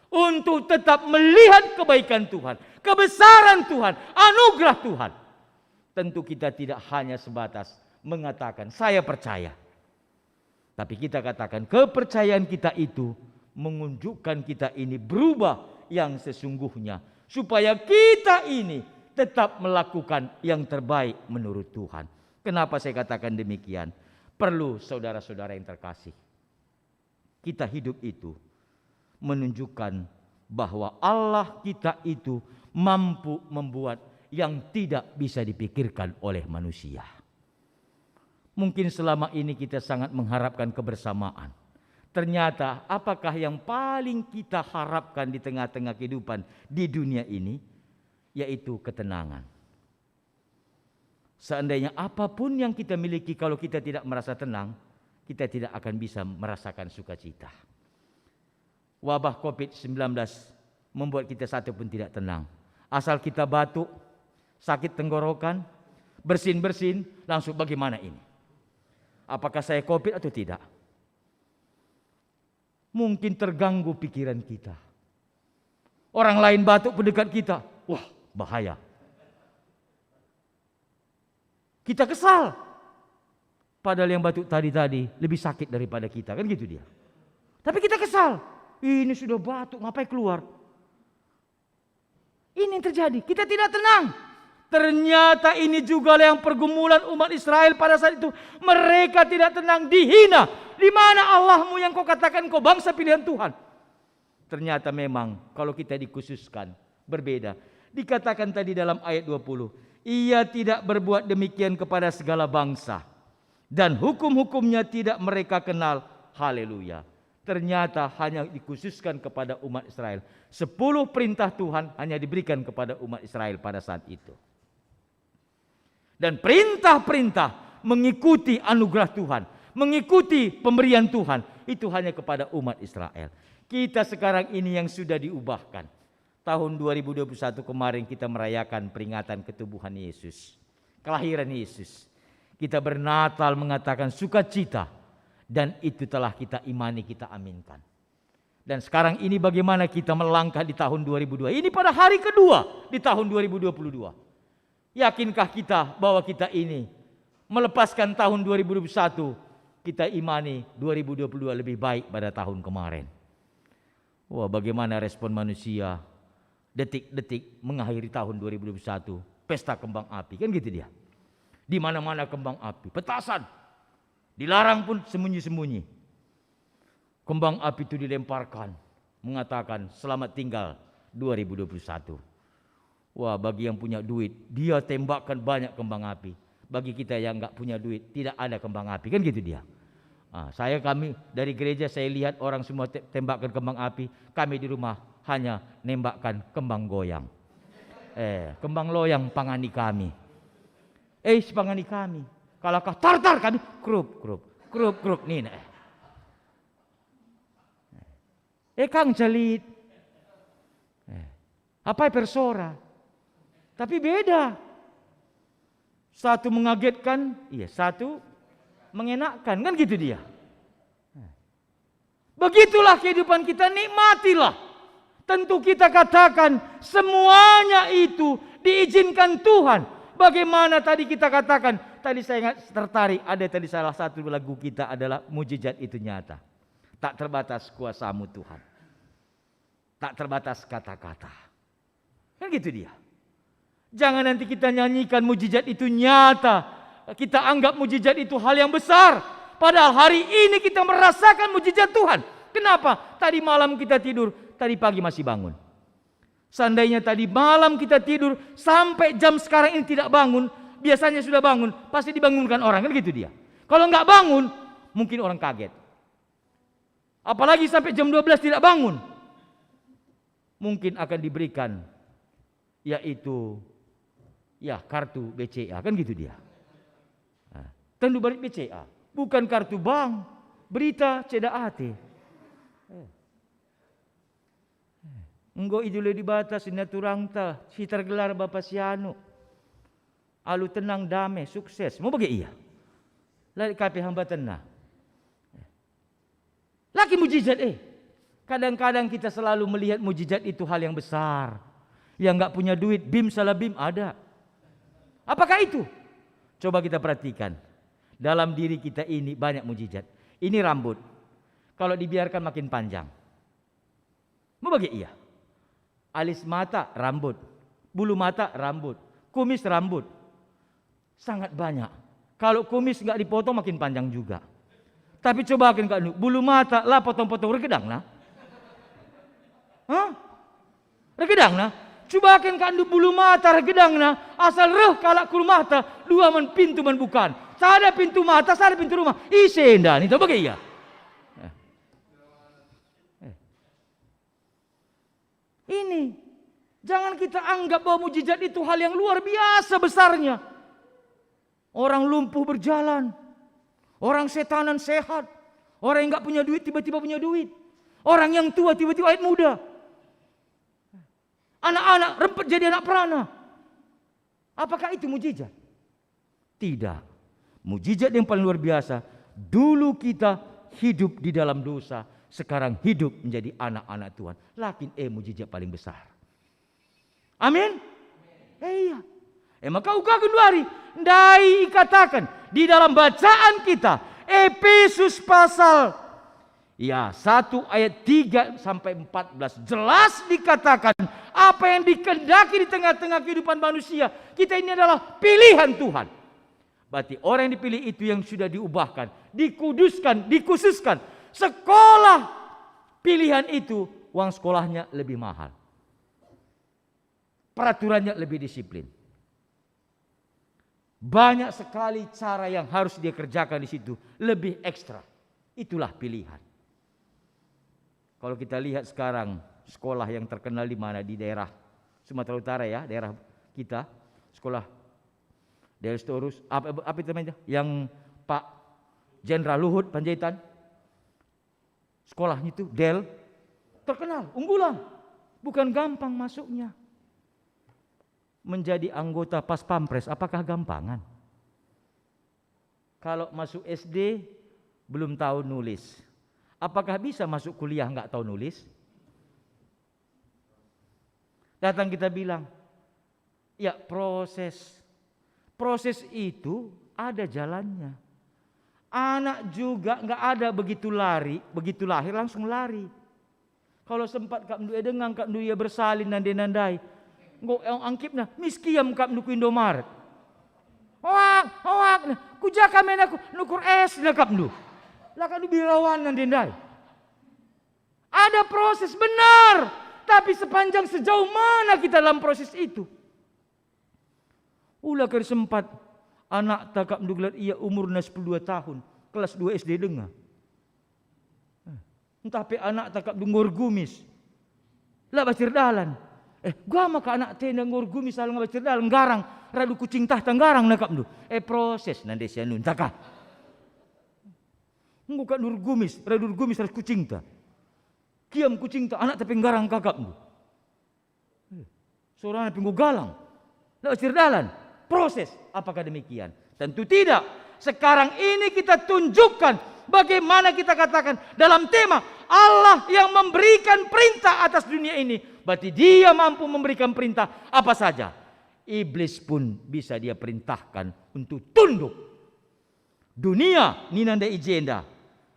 untuk tetap melihat kebaikan Tuhan, kebesaran Tuhan, anugerah Tuhan. Tentu kita tidak hanya sebatas mengatakan saya percaya. Tapi kita katakan kepercayaan kita itu menunjukkan kita ini berubah yang sesungguhnya. Supaya kita ini tetap melakukan yang terbaik menurut Tuhan. Kenapa saya katakan demikian? Perlu saudara-saudara yang terkasih. Kita hidup itu menunjukkan bahwa Allah kita itu mampu membuat yang tidak bisa dipikirkan oleh manusia. Mungkin selama ini kita sangat mengharapkan kebersamaan. Ternyata apakah yang paling kita harapkan di tengah-tengah kehidupan di dunia ini? Yaitu ketenangan. Seandainya apapun yang kita miliki, kalau kita tidak merasa tenang, kita tidak akan bisa merasakan sukacita. Wabah COVID-19 membuat kita satu pun tidak tenang. Asal kita batuk, sakit tenggorokan, bersin-bersin, langsung bagaimana ini? Apakah saya COVID atau tidak? Mungkin terganggu pikiran kita. Orang lain batuk pendekat kita, wah bahaya. Kita kesal. Padahal yang batuk tadi lebih sakit daripada kita, kan gitu dia. Tapi kita kesal. Ini sudah batuk, ngapain keluar? Ini yang terjadi, kita tidak tenang. Ternyata ini juga yang pergumulan umat Israel pada saat itu. Mereka tidak tenang, dihina. Di mana Allahmu yang kau katakan kau bangsa pilihan Tuhan? Ternyata memang kalau kita dikhususkan berbeda. Dikatakan tadi dalam ayat 20. Ia tidak berbuat demikian kepada segala bangsa. Dan hukum-hukumnya tidak mereka kenal. Haleluya. Ternyata hanya dikhususkan kepada umat Israel. 10 perintah Tuhan hanya diberikan kepada umat Israel pada saat itu. Dan perintah-perintah mengikuti anugerah Tuhan, mengikuti pemberian Tuhan, itu hanya kepada umat Israel. Kita sekarang ini yang sudah diubahkan. Tahun 2021 kemarin kita merayakan peringatan ketubuhan Yesus, kelahiran Yesus. Kita bernatal mengatakan sukacita, dan itu telah kita imani, kita aminkan. Dan sekarang ini bagaimana kita melangkah di tahun 2002? Ini pada hari kedua di tahun 2022. Yakinkah kita bahwa kita ini melepaskan tahun 2021, kita imani 2022 lebih baik pada tahun kemarin? Wah, bagaimana respon manusia detik-detik mengakhiri tahun 2021, pesta kembang api, kan gitu dia. Di mana-mana kembang api, petasan. Dilarang pun sembunyi-sembunyi. Kembang api itu dilemparkan, mengatakan selamat tinggal 2021. Wah, bagi yang punya duit, dia tembakkan banyak kembang api. Bagi kita yang enggak punya duit, tidak ada kembang api, kan gitu dia. Kami dari gereja saya lihat orang semua tembakkan kembang api, kami di rumah hanya nembakkan kembang goyang. Kembang loyang pangani kami. Pangani kami. Kalau kau tar kami krup nih. Kang jalit. Apa persora? Tapi beda. Satu mengagetkan, satu mengenakkan, kan gitu dia. Begitulah kehidupan kita, nikmatilah. Tentu kita katakan semuanya itu diizinkan Tuhan. Bagaimana tadi kita katakan, tadi saya tertarik, ada tadi salah satu lagu kita adalah mujizat itu nyata. Tak terbatas kuasa-Mu Tuhan. Tak terbatas kata-kata. Kan gitu dia. Jangan nanti kita nyanyikan mujizat itu nyata. Kita anggap mujizat itu hal yang besar. Padahal hari ini kita merasakan mujizat Tuhan. Kenapa? Tadi malam kita tidur, tadi pagi masih bangun. Seandainya tadi malam kita tidur sampai jam sekarang ini tidak bangun, biasanya sudah bangun, pasti dibangunkan orang, kan gitu dia. Kalau nggak bangun, mungkin orang kaget. Apalagi sampai jam 12 tidak bangun. Mungkin akan diberikan yaitu kartu BCA, kan gitu dia. Nah, tentu balik BCA, bukan kartu bank, berita CDAT. Enggo idule dibatas turang ta, si tergelar Bapak Sianu. Alu tenang damai, sukses. Mau bagi iya. Lari kape hamba tenang. Laki mujizat Kadang-kadang kita selalu melihat mujizat itu hal yang besar. Yang enggak punya duit, bim salah bim ada. Apakah itu? Coba kita perhatikan. Dalam diri kita ini banyak mujizat. Ini rambut. Kalau dibiarkan makin panjang. Mau bagi iya. Alis mata rambut. Bulu mata rambut. Kumis rambut. Sangat banyak. Kalau kumis enggak dipotong makin panjang juga. Tapi coba kan bulu mata lah potong-potong regedang nah. Regedang nah. Coba kan bulu mata regedang nah. Asal reh kalak kul mata dua man pintu man bukan. Sada pintu mata, sada pintu rumah. Isenda nih coba iya. Ini jangan kita anggap bahwa mujizat itu hal yang luar biasa besarnya. Orang lumpuh berjalan. Orang setanan sehat. Orang yang enggak punya duit tiba-tiba punya duit. Orang yang tua tiba-tiba awet muda. Anak-anak rempet jadi anak perana. Apakah itu mujizat? Tidak. Mujizat yang paling luar biasa. Dulu kita hidup di dalam dosa. Sekarang hidup menjadi anak-anak Tuhan. Lakin mujizat paling besar. Amin. Iya. Maka uka kendari. Ndai katakan di dalam bacaan kita Efesus pasal 1 ayat 3 sampai 14 jelas dikatakan apa yang dikehendaki di tengah-tengah kehidupan manusia. Kita ini adalah pilihan Tuhan. Berarti orang yang dipilih itu yang sudah diubahkan, dikuduskan, dikhususkan. Sekolah pilihan itu uang sekolahnya lebih mahal. Peraturannya lebih disiplin. Banyak sekali cara yang harus dia kerjakan di situ, lebih ekstra. Itulah pilihan. Kalau kita lihat sekarang sekolah yang terkenal di mana di daerah Sumatera Utara ya, daerah kita, sekolah Delstorus, apa itu namanya? Yang Pak Jenderal Luhut Panjaitan. Sekolahnya itu Del terkenal, unggulan. Bukan gampang masuknya. Menjadi anggota Pas Pampres apakah gampangan? Kalau masuk SD belum tahu nulis. Apakah bisa masuk kuliah enggak tahu nulis? Datang kita bilang, ya proses. Proses itu ada jalannya. Anak juga enggak ada begitu begitu lahir langsung lari. Kalau sempat kak mdu edengang kak mdu ya bersalin nandai. Ngo angkipna miskiam kap nuku Indomaret. Hoak kujaka menaku nukur es na kap nu. Lah kan birawan nandendai. Ada proses benar, tapi sepanjang sejauh mana kita dalam proses itu? Ulah ker sempat anak takap ndugelat ia umurnya 12 tahun, kelas 2 SD dengar. Tapi anak takap dungur gumis. Lah bacir dalan. Gua maka anak tenda ngurgu misalnya ngabacir dalam garang radu kucing tah tanggarang nakap du. Proses nande sianu entaka. Nguka nurgumis, radu nurgumis ras kucing tah. Kiam kucing tah anak tapi garang kakap du. Seorang pinggu galang. Ngabacir dalan. Proses apakah demikian? Tentu tidak. Sekarang ini kita tunjukkan bagaimana kita katakan dalam tema Allah yang memberikan perintah atas dunia ini. Berarti dia mampu memberikan perintah apa saja. Iblis pun bisa dia perintahkan untuk tunduk. Dunia ninanda ijenda.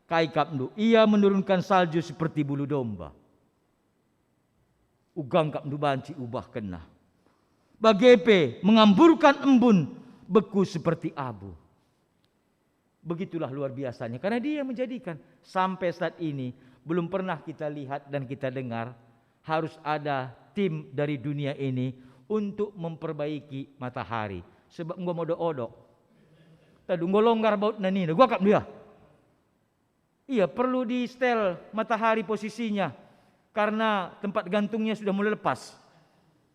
Kai kapnu ia menurunkan salju seperti bulu domba. Ugang kapnu banci ubah kena. Bagepe mengamburkan embun beku seperti abu. Begitulah luar biasanya karena dia menjadikan sampai saat ini belum pernah kita lihat dan kita dengar harus ada tim dari dunia ini untuk memperbaiki matahari. Sebab gua mau odok. Tadi gua longgar baut nani, gua kap dia. Iya, perlu di setel matahari posisinya karena tempat gantungnya sudah mulai lepas.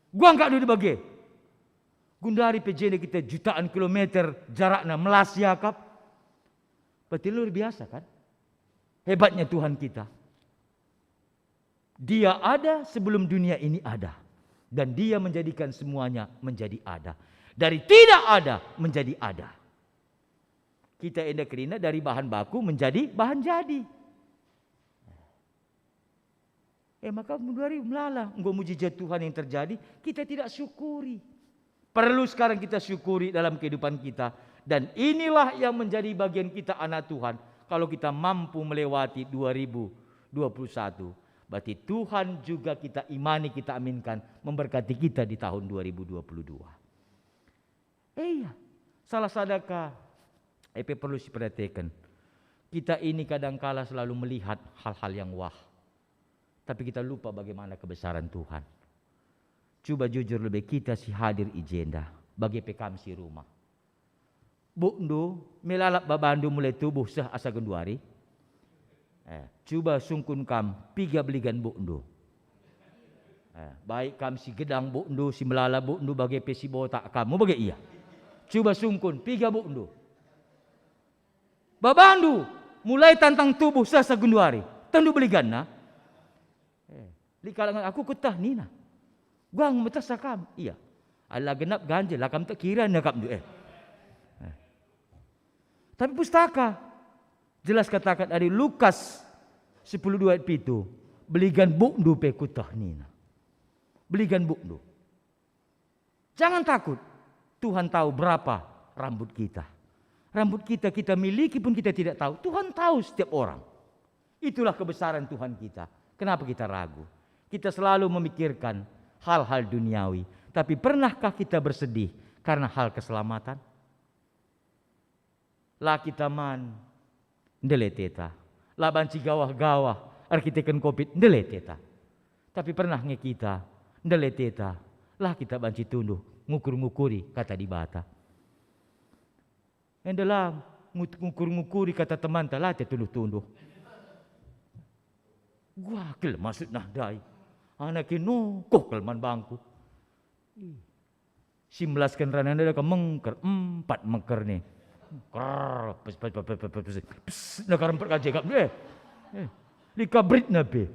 Gua angkat dulu bagi. Gundari PJD kita jutaan kilometer jaraknya Malaysia kap. Berarti luar biasa kan? Hebatnya Tuhan kita. Dia ada sebelum dunia ini ada. Dan dia menjadikan semuanya menjadi ada. Dari tidak ada menjadi ada. Kita hendak kerina dari bahan baku menjadi bahan jadi. Maka mudari melala. Enggak mujizat Tuhan yang terjadi. Kita tidak syukuri. Perlu sekarang kita syukuri dalam kehidupan kita. Dan inilah yang menjadi bagian kita anak Tuhan. Kalau kita mampu melewati 2021. Berarti Tuhan juga kita imani, kita aminkan. Memberkati kita di tahun 2022. Iya. Salah sadakah perlu diperhatikan. Kita ini kadangkala selalu melihat hal-hal yang wah. Tapi kita lupa bagaimana kebesaran Tuhan. Coba jujur lebih kita si hadir ijenda. Bagi pekam si rumah. Bukdu melalap babandu mulai tubuh sah asa genduari. Coba sungkun kam piga beligan bukdu. Baik kam si gedang bukdu si melalap bukdu bagi pesi botak kamu bagi iya. Coba sungkun piga bukdu. Babandu mulai tantang tubuh sah asa genduari. Tendu beligan na. Di kalangan aku ketah nina. Guang metas sakam. Iya. Ala genap ganjil lakam tak kira nakam du Tapi pustaka jelas katakan dari Lukas 10:2 itu beligan bukdu pe kutah nina. Beligan bukdu. Jangan takut. Tuhan tahu berapa rambut kita. Rambut kita miliki pun kita tidak tahu. Tuhan tahu setiap orang. Itulah kebesaran Tuhan kita. Kenapa kita ragu? Kita selalu memikirkan hal-hal duniawi. Tapi pernahkah kita bersedih karena hal keselamatan? Lah kita man ndeleteta. Lah banci gawah-gawah arkiteken COVID ndeleteta. Tapi pernah nge kita ndeleteta. Lah kita banci tunduh ngukur-ngukuri kata di bata. Endalam ngukur-ngukuri kata teman telah tunduh-tunduh. Gua kel maksud nah dai. Anak ino kok kelman bangku. 19 kan rananda ka mengker 4 mengker nih. Nakaram perkaje kap deh. Di kabrit nabe.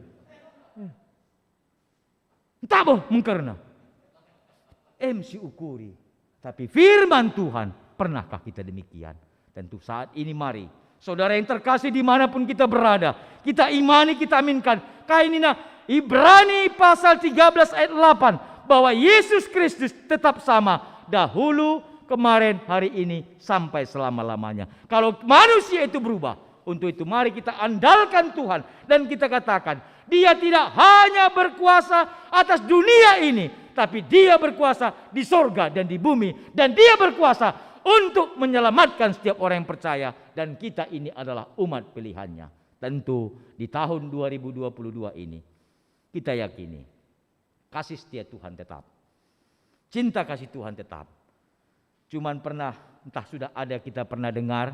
Entah boh mengkerna. MC ukuri. Tapi firman Tuhan, pernahkah kita demikian? Tentu saat ini mari. Saudara yang terkasih dimanapun kita berada. Kita imani, kita aminkan. Kainina Ibrani pasal 13 ayat 8. Bahwa Yesus Kristus tetap sama. Dahulu, kemarin, hari ini, sampai selama-lamanya. Kalau manusia itu berubah. Untuk itu mari kita andalkan Tuhan. Dan kita katakan. Dia tidak hanya berkuasa atas dunia ini. Tapi dia berkuasa di sorga dan di bumi. Dan dia berkuasa untuk menyelamatkan setiap orang yang percaya. Dan kita ini adalah umat pilihannya. Tentu di tahun 2022 ini. Kita yakini. Kasih setia Tuhan tetap. Cinta kasih Tuhan tetap. Cuman pernah, entah sudah ada kita pernah dengar.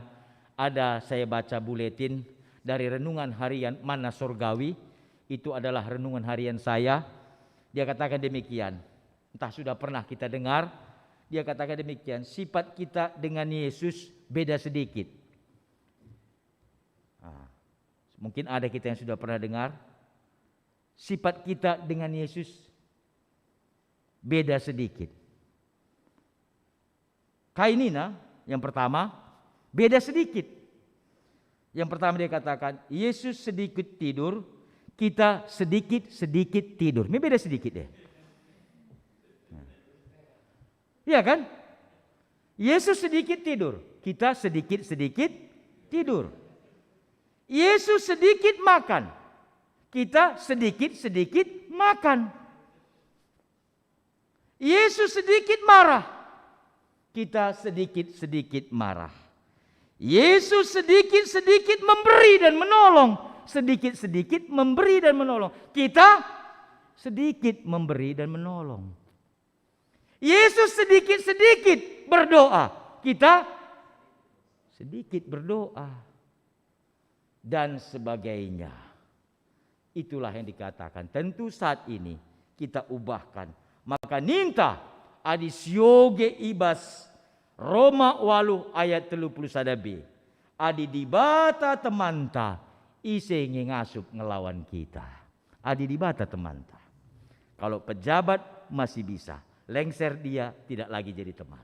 Ada saya baca buletin dari renungan harian Mana Sorgawi. Itu adalah renungan harian saya. Dia katakan demikian. Entah sudah pernah kita dengar. Dia katakan demikian. Sifat kita dengan Yesus beda sedikit. Mungkin ada kita yang sudah pernah dengar. Sifat kita dengan Yesus beda sedikit. Kainina yang pertama beda sedikit. Yang pertama dia katakan Yesus sedikit tidur, kita sedikit tidur. Ini beda sedikit deh. Iya kan? Yesus sedikit tidur, kita sedikit tidur. Yesus sedikit makan, kita sedikit makan. Yesus sedikit marah, kita sedikit marah. Yesus sedikit memberi dan menolong, sedikit memberi dan menolong. Kita sedikit memberi dan menolong. Yesus sedikit berdoa, kita sedikit berdoa. dan sebagainya. Itulah yang dikatakan. Tentu saat ini kita ubahkan. Maka ninta adi sioge ibas Roma 8 ayat 31b. Adi dibata temanta ise ngasup ngelawan kita. Adi dibata temanta. Kalau pejabat masih bisa. Lengser dia tidak lagi jadi teman.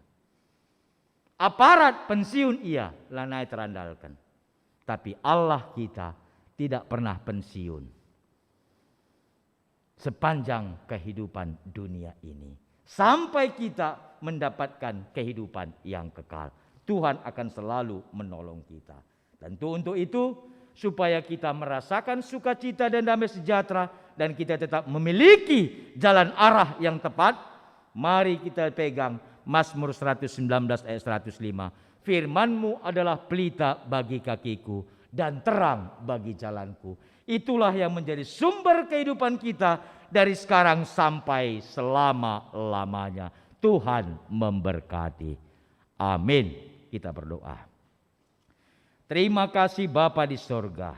Aparat pensiun ia lanai terandalkan. Tapi Allah kita tidak pernah pensiun. Sepanjang kehidupan dunia ini. Sampai kita mendapatkan kehidupan yang kekal. Tuhan akan selalu menolong kita. Tentu untuk itu supaya kita merasakan sukacita dan damai sejahtera dan kita tetap memiliki jalan arah yang tepat, mari kita pegang Mazmur 119 ayat 105. Firman-Mu adalah pelita bagi kakiku dan terang bagi jalanku. Itulah yang menjadi sumber kehidupan kita dari sekarang sampai selama-lamanya. Tuhan memberkati. Amin. Kita berdoa. Terima kasih Bapa di sorga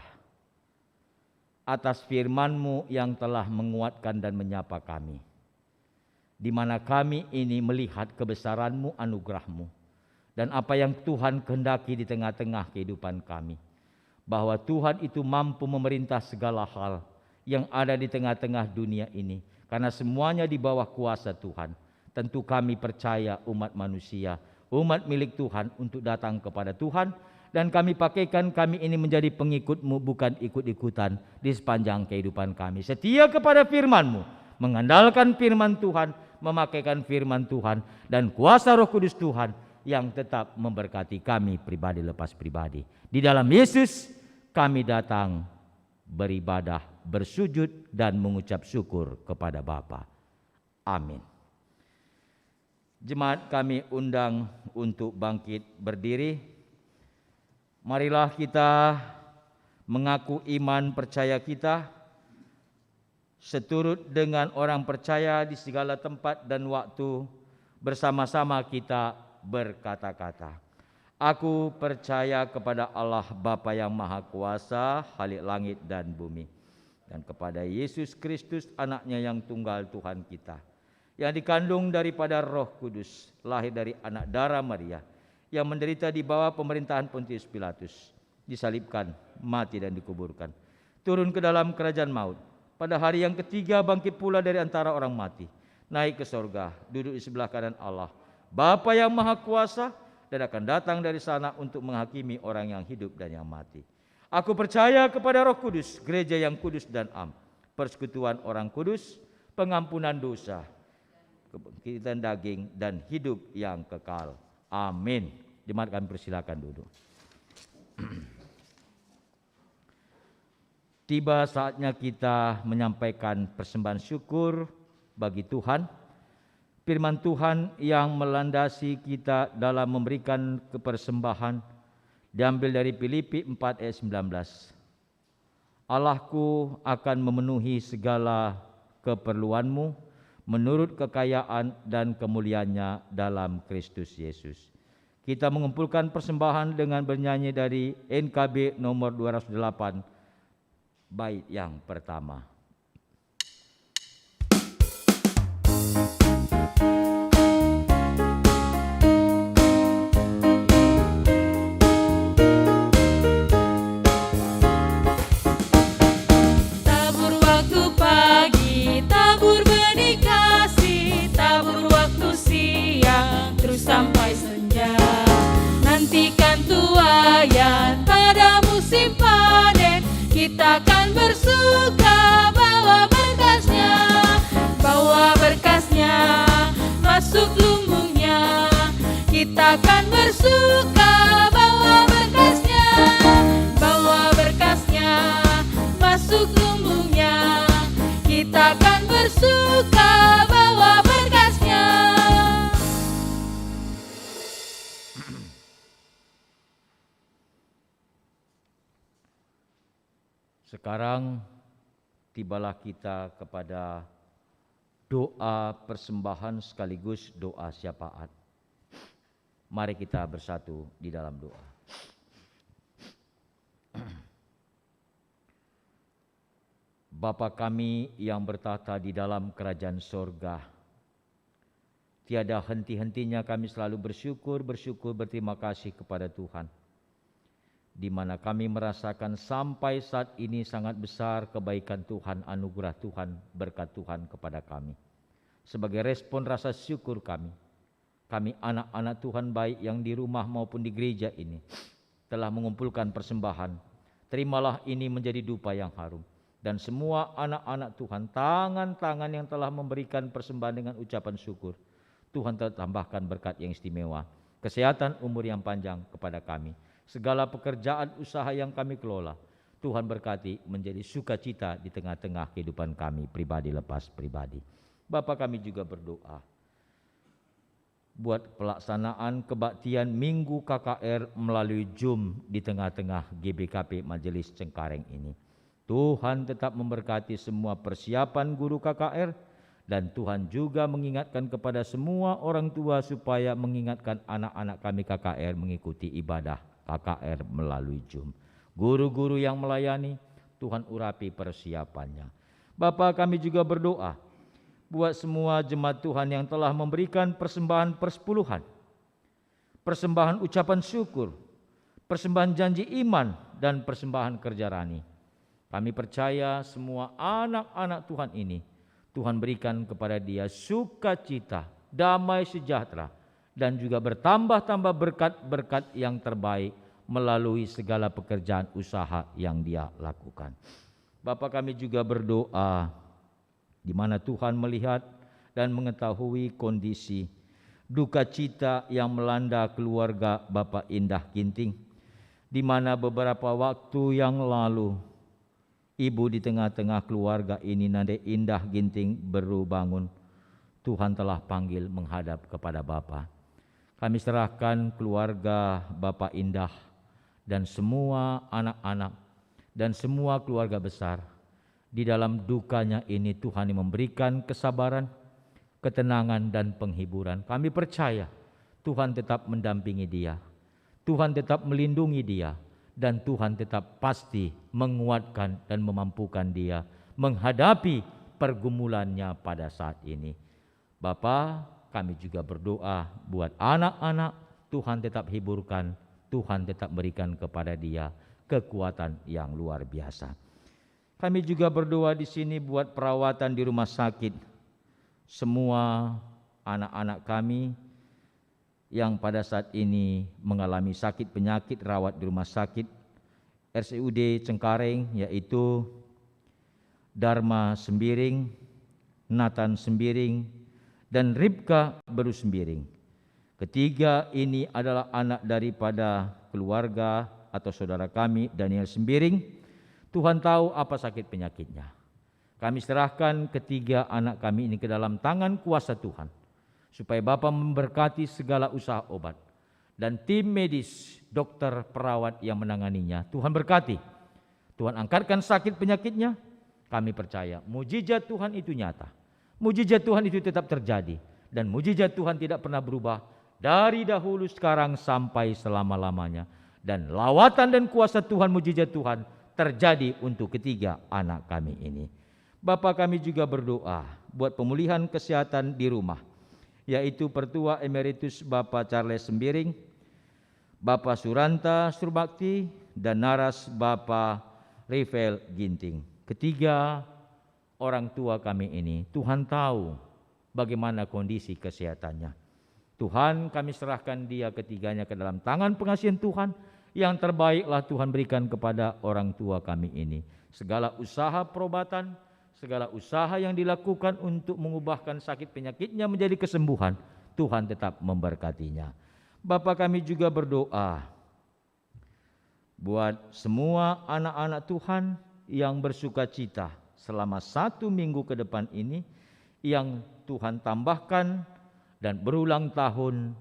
atas firman-Mu yang telah menguatkan dan menyapa kami. Di mana kami ini melihat kebesaran-Mu, anugerah-Mu. Dan apa yang Tuhan kehendaki di tengah-tengah kehidupan kami. Bahwa Tuhan itu mampu memerintah segala hal yang ada di tengah-tengah dunia ini. Karena semuanya di bawah kuasa Tuhan. Tentu kami percaya umat manusia, umat milik Tuhan untuk datang kepada Tuhan. Dan kami pakaikan kami ini menjadi pengikut-Mu, bukan ikut-ikutan di sepanjang kehidupan kami. Setia kepada firman-Mu, mengandalkan firman Tuhan, memakaikan firman Tuhan, dan kuasa Roh Kudus Tuhan yang tetap memberkati kami pribadi lepas pribadi. Di dalam Yesus kami datang beribadah, bersujud, dan mengucap syukur kepada Bapa. Amin. Jemaat kami undang untuk bangkit berdiri. Marilah kita mengaku iman percaya kita seturut dengan orang percaya di segala tempat dan waktu. Bersama-sama kita berkata-kata. Aku percaya kepada Allah Bapa yang Maha Kuasa, Khalik langit dan bumi. Dan kepada Yesus Kristus anaknya yang tunggal Tuhan kita. Yang dikandung daripada Roh Kudus, lahir dari anak darah Maria. Yang menderita di bawah pemerintahan Pontius Pilatus, disalibkan, mati dan dikuburkan, turun ke dalam kerajaan maut, pada hari yang ketiga bangkit pula dari antara orang mati, naik ke sorga, duduk di sebelah kanan Allah, Bapa yang Maha Kuasa, dan akan datang dari sana untuk menghakimi orang yang hidup dan yang mati. Aku percaya kepada Roh Kudus, gereja yang kudus dan am, persekutuan orang kudus, pengampunan dosa, kebangkitan daging, dan hidup yang kekal. Amin. Jemaat kami persilakan duduk. Tiba saatnya kita menyampaikan persembahan syukur bagi Tuhan. Firman Tuhan yang melandasi kita dalam memberikan kepersembahan diambil dari Filipi 4 ayat 19. Allahku akan memenuhi segala keperluanmu menurut kekayaan dan kemuliaannya dalam Kristus Yesus. Kita mengumpulkan persembahan dengan bernyanyi dari NKB nomor 208, bait yang pertama. Sampai senja, nantikan tuaian pada musim panen. Kita akan bersuka bawa berkasnya masuk lumbungnya. Kita akan bersuka bawa berkasnya masuk lumbungnya. Kita akan bersuka bawa berkasnya. Sekarang tibalah kita kepada doa persembahan sekaligus doa syafaat. Mari kita bersatu di dalam doa. Bapa kami yang bertata di dalam kerajaan sorga, tiada henti-hentinya kami selalu bersyukur, berterima kasih kepada Tuhan, di mana kami merasakan sampai saat ini sangat besar kebaikan Tuhan, anugerah Tuhan, berkat Tuhan kepada kami. Sebagai respon rasa syukur kami anak-anak Tuhan baik yang di rumah maupun di gereja ini telah mengumpulkan persembahan. Terimalah ini menjadi dupa yang harum. Dan semua anak-anak Tuhan, tangan-tangan yang telah memberikan persembahan dengan ucapan syukur, Tuhan telah tambahkan berkat yang istimewa, kesehatan, umur yang panjang kepada kami. Segala pekerjaan usaha yang kami kelola, Tuhan berkati menjadi sukacita di tengah-tengah kehidupan kami, pribadi lepas pribadi. Bapa kami juga berdoa buat pelaksanaan kebaktian Minggu KKR melalui Zoom di tengah-tengah GBKP Majelis Cengkareng ini. Tuhan tetap memberkati semua persiapan guru KKR, dan Tuhan juga mengingatkan kepada semua orang tua supaya mengingatkan anak-anak kami KKR mengikuti ibadah KKR melalui Zoom. Guru-guru yang melayani, Tuhan urapi persiapannya. Bapa kami juga berdoa buat semua jemaat Tuhan yang telah memberikan persembahan persepuluhan, persembahan ucapan syukur, persembahan janji iman, dan persembahan kerja rani. Kami percaya semua anak-anak Tuhan ini, Tuhan berikan kepada dia sukacita, damai sejahtera, dan juga bertambah-tambah berkat-berkat yang terbaik melalui segala pekerjaan usaha yang dia lakukan. Bapa kami juga berdoa, di mana Tuhan melihat dan mengetahui kondisi duka cita yang melanda keluarga Bapak Indah Ginting, di mana beberapa waktu yang lalu ibu di tengah-tengah keluarga ini, Nade Indah Ginting, baru bangun. Tuhan telah panggil menghadap kepada Bapa. Kami serahkan keluarga Bapak Indah dan semua anak-anak dan semua keluarga besar. Di dalam dukanya ini Tuhan yang memberikan kesabaran, ketenangan, dan penghiburan. Kami percaya Tuhan tetap mendampingi dia, Tuhan tetap melindungi dia, dan Tuhan tetap pasti menguatkan dan memampukan dia menghadapi pergumulannya pada saat ini. Bapa, kami juga berdoa buat anak-anak, Tuhan tetap hiburkan, Tuhan tetap berikan kepada dia kekuatan yang luar biasa. Kami juga berdoa di sini buat perawatan di rumah sakit. Semua anak-anak kami yang pada saat ini mengalami sakit penyakit rawat di rumah sakit RSUD Cengkareng, yaitu Dharma Sembiring, Nathan Sembiring, dan Ribka Beru Sembiring. Ketiga ini adalah anak daripada keluarga atau saudara kami Daniel Sembiring. Tuhan tahu apa sakit penyakitnya. Kami serahkan ketiga anak kami ini ke dalam tangan kuasa Tuhan, supaya Bapa memberkati segala usaha obat dan tim medis, dokter, perawat yang menanganinya. Tuhan berkati, Tuhan angkatkan sakit penyakitnya. Kami percaya mujizat Tuhan itu nyata, mujizat Tuhan itu tetap terjadi, dan mujizat Tuhan tidak pernah berubah dari dahulu, sekarang, sampai selama-lamanya. Dan lawatan dan kuasa Tuhan, mujizat Tuhan terjadi untuk ketiga anak kami ini. Bapa kami juga berdoa buat pemulihan kesehatan di rumah, yaitu Pertua Emeritus Bapak Charles Sembiring, Bapak Suranta Surbakti, dan Naras Bapak Rivel Ginting. Ketiga orang tua kami ini, Tuhan tahu bagaimana kondisi kesehatannya. Tuhan, kami serahkan dia ketiganya ke dalam tangan pengasihan Tuhan. Yang terbaiklah Tuhan berikan kepada orang tua kami ini. Segala usaha perobatan, segala usaha yang dilakukan untuk mengubahkan sakit penyakitnya menjadi kesembuhan, Tuhan tetap memberkatinya. Bapa kami juga berdoa buat semua anak-anak Tuhan yang bersukacita selama 1 minggu ke depan ini, yang Tuhan tambahkan dan berulang tahun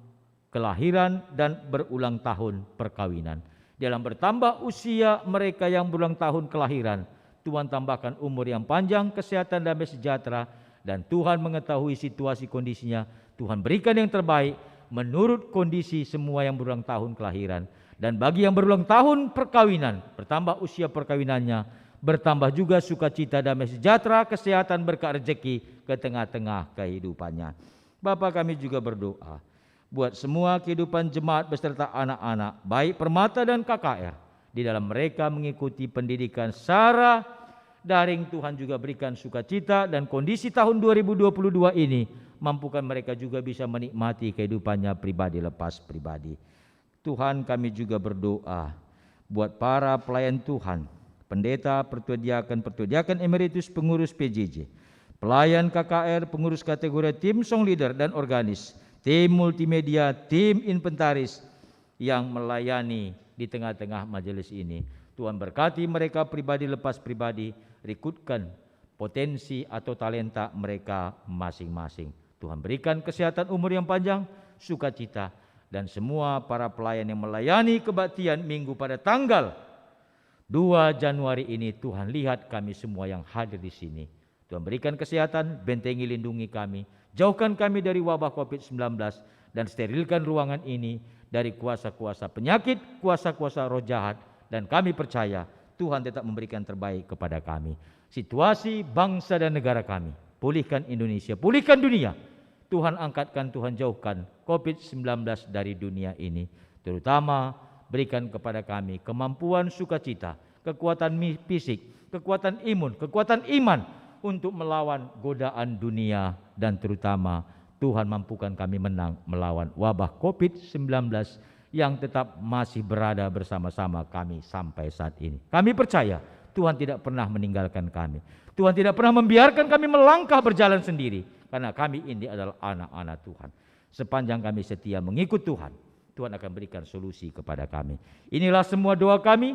kelahiran dan berulang tahun perkawinan. Dalam bertambah usia mereka yang berulang tahun kelahiran, Tuhan tambahkan umur yang panjang, kesehatan, damai sejahtera, dan Tuhan mengetahui situasi kondisinya. Tuhan berikan yang terbaik menurut kondisi semua yang berulang tahun kelahiran. Dan bagi yang berulang tahun perkawinan, bertambah usia perkawinannya, Bertambah juga sukacita, damai sejahtera, kesehatan, berkat rezeki ke tengah-tengah kehidupannya. Bapa, kami juga berdoa buat semua kehidupan jemaat beserta anak-anak, baik Permata dan KKR. Di dalam mereka mengikuti pendidikan secara daring, Tuhan juga berikan sukacita, dan kondisi tahun 2022 ini mampukan mereka juga bisa menikmati kehidupannya pribadi lepas pribadi. Tuhan, kami juga berdoa buat para pelayan Tuhan, pendeta, pertua diakan emeritus, pengurus PJJ, pelayan KKR, pengurus kategori tim song leader dan organis, tim multimedia, tim inventaris yang melayani di tengah-tengah majelis ini. Tuhan berkati mereka pribadi lepas pribadi, rekrutkan potensi atau talenta mereka masing-masing. Tuhan berikan kesehatan, umur yang panjang, sukacita, dan semua para pelayan yang melayani kebaktian minggu pada tanggal 2 Januari ini. Tuhan, lihat kami semua yang hadir di sini. Tuhan berikan kesehatan, bentengi, lindungi kami, jauhkan kami dari wabah COVID-19, dan sterilkan ruangan ini dari kuasa-kuasa penyakit, kuasa-kuasa roh jahat. Dan kami percaya Tuhan tetap memberikan terbaik kepada kami. Situasi bangsa dan negara kami, pulihkan Indonesia, pulihkan dunia. Tuhan angkatkan, Tuhan jauhkan COVID-19 dari dunia ini. Terutama berikan kepada kami kemampuan sukacita, kekuatan fisik, kekuatan imun, kekuatan iman untuk melawan godaan dunia, dan terutama Tuhan mampukan kami menang melawan wabah COVID-19 yang tetap masih berada bersama-sama kami sampai saat ini. Kami percaya Tuhan tidak pernah meninggalkan kami. Tuhan tidak pernah membiarkan kami melangkah berjalan sendiri, karena kami ini adalah anak-anak Tuhan. Sepanjang kami setia mengikut Tuhan, Tuhan akan berikan solusi kepada kami. Inilah semua doa kami.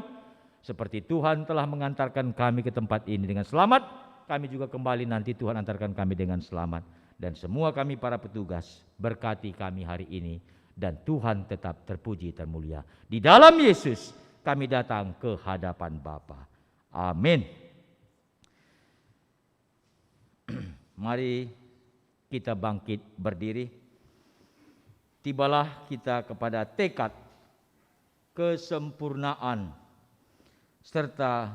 Seperti Tuhan telah mengantarkan kami ke tempat ini dengan selamat, kami juga kembali nanti Tuhan antarkan kami dengan selamat. Dan semua kami para petugas, berkati kami hari ini, dan Tuhan tetap terpuji termulia. Di dalam Yesus kami datang ke hadapan Bapa. Amin. Mari kita bangkit berdiri. Tibalah kita kepada tekad kesempurnaan, serta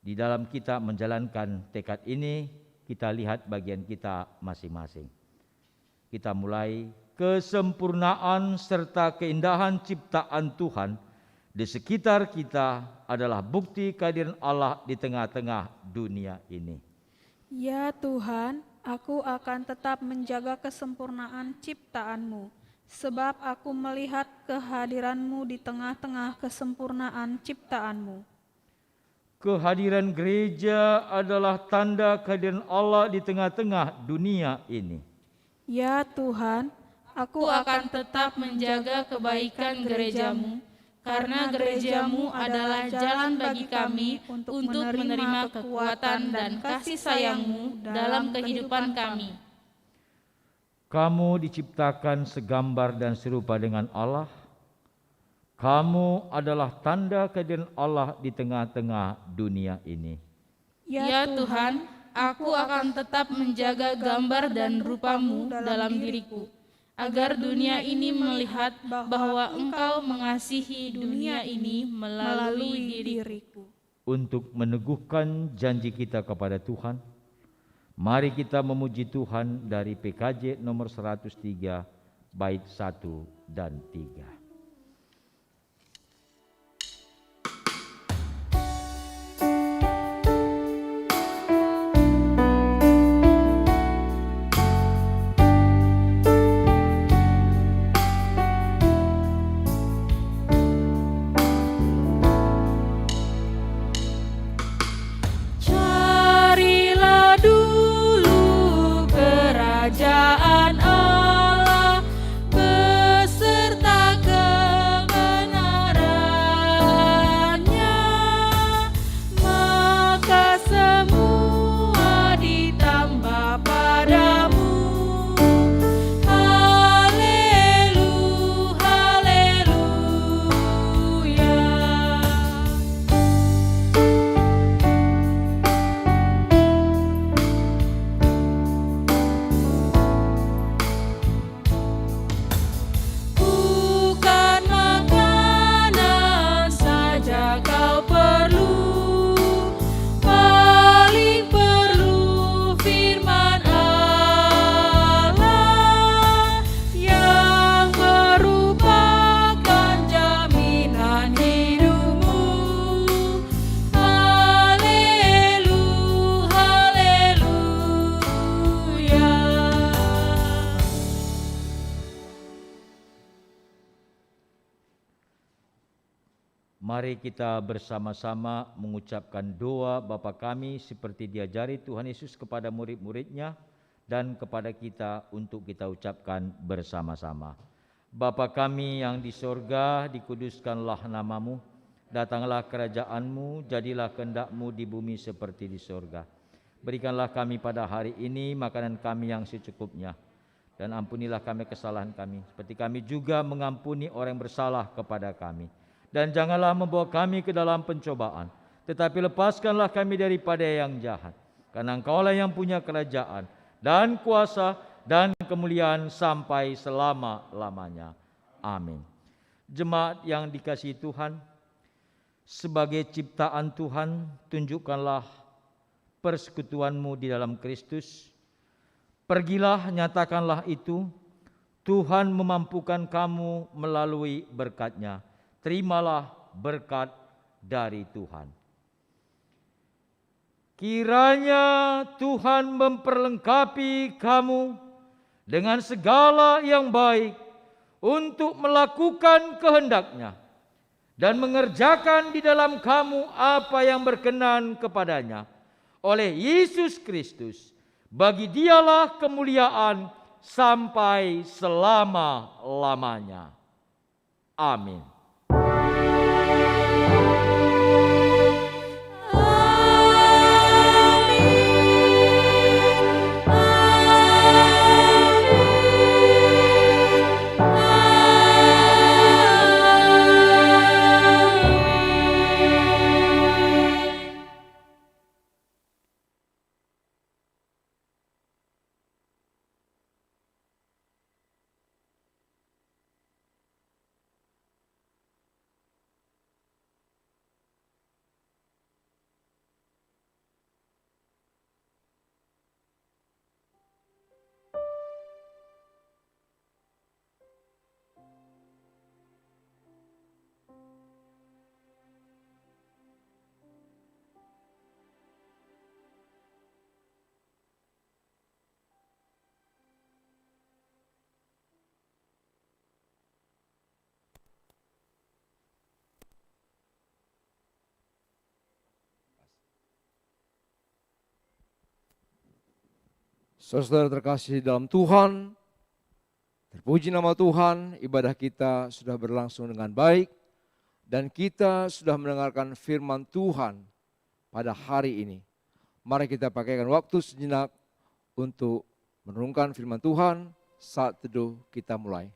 di dalam kita menjalankan tekad ini, kita lihat bagian kita masing-masing. Kita mulai kesempurnaan serta keindahan ciptaan Tuhan di sekitar kita adalah bukti kehadiran Allah di tengah-tengah dunia ini. Ya Tuhan, aku akan tetap menjaga kesempurnaan ciptaan-Mu, sebab aku melihat kehadiran-Mu di tengah-tengah kesempurnaan ciptaan-Mu. Kehadiran gereja adalah tanda kehadiran Allah di tengah-tengah dunia ini. Ya Tuhan, Aku akan tetap menjaga kebaikan gereja-Mu, karena gereja-Mu adalah jalan bagi kami untuk menerima kekuatan dan kasih sayang-Mu dalam kehidupan kami. Kamu diciptakan segambar dan serupa dengan Allah. Kamu adalah tanda kehadiran Allah di tengah-tengah dunia ini. Ya Tuhan, aku akan tetap menjaga gambar dan rupa-Mu dalam diriku, agar dunia ini melihat bahwa Engkau mengasihi dunia ini melalui diriku. Untuk meneguhkan janji kita kepada Tuhan, mari kita memuji Tuhan dari PKJ nomor 103 bait 1 dan 3. Kerajaan Allah beserta Mari kita bersama-sama mengucapkan doa Bapa kami seperti diajari Tuhan Yesus kepada murid-muridnya dan kepada kita untuk kita ucapkan bersama-sama. Bapa kami yang di sorga, dikuduskanlah namamu, datanglah kerajaan-Mu, jadilah kehendak-Mu di bumi seperti di sorga. Berikanlah kami pada hari ini makanan kami yang secukupnya, dan ampunilah kami kesalahan kami, seperti kami juga mengampuni orang yang bersalah kepada kami. Dan janganlah membawa kami ke dalam pencobaan, tetapi lepaskanlah kami daripada yang jahat. Karena Engkaulah yang punya kerajaan dan kuasa dan kemuliaan sampai selama-lamanya. Amin. Jemaat yang dikasihi Tuhan, sebagai ciptaan Tuhan, tunjukkanlah persekutuanmu di dalam Kristus. Pergilah, nyatakanlah itu. Tuhan memampukan kamu melalui berkat-Nya. Terimalah berkat dari Tuhan. Kiranya Tuhan memperlengkapi kamu dengan segala yang baik untuk melakukan kehendak-Nya dan mengerjakan di dalam kamu apa yang berkenan kepada-Nya. Oleh Yesus Kristus, bagi Dialah kemuliaan sampai selama-lamanya. Amin. Saudara terkasih dalam Tuhan, terpuji nama Tuhan, ibadah kita sudah berlangsung dengan baik dan kita sudah mendengarkan firman Tuhan pada hari ini. Mari kita pakaikan waktu sejenak untuk merenungkan firman Tuhan. Saat teduh kita mulai.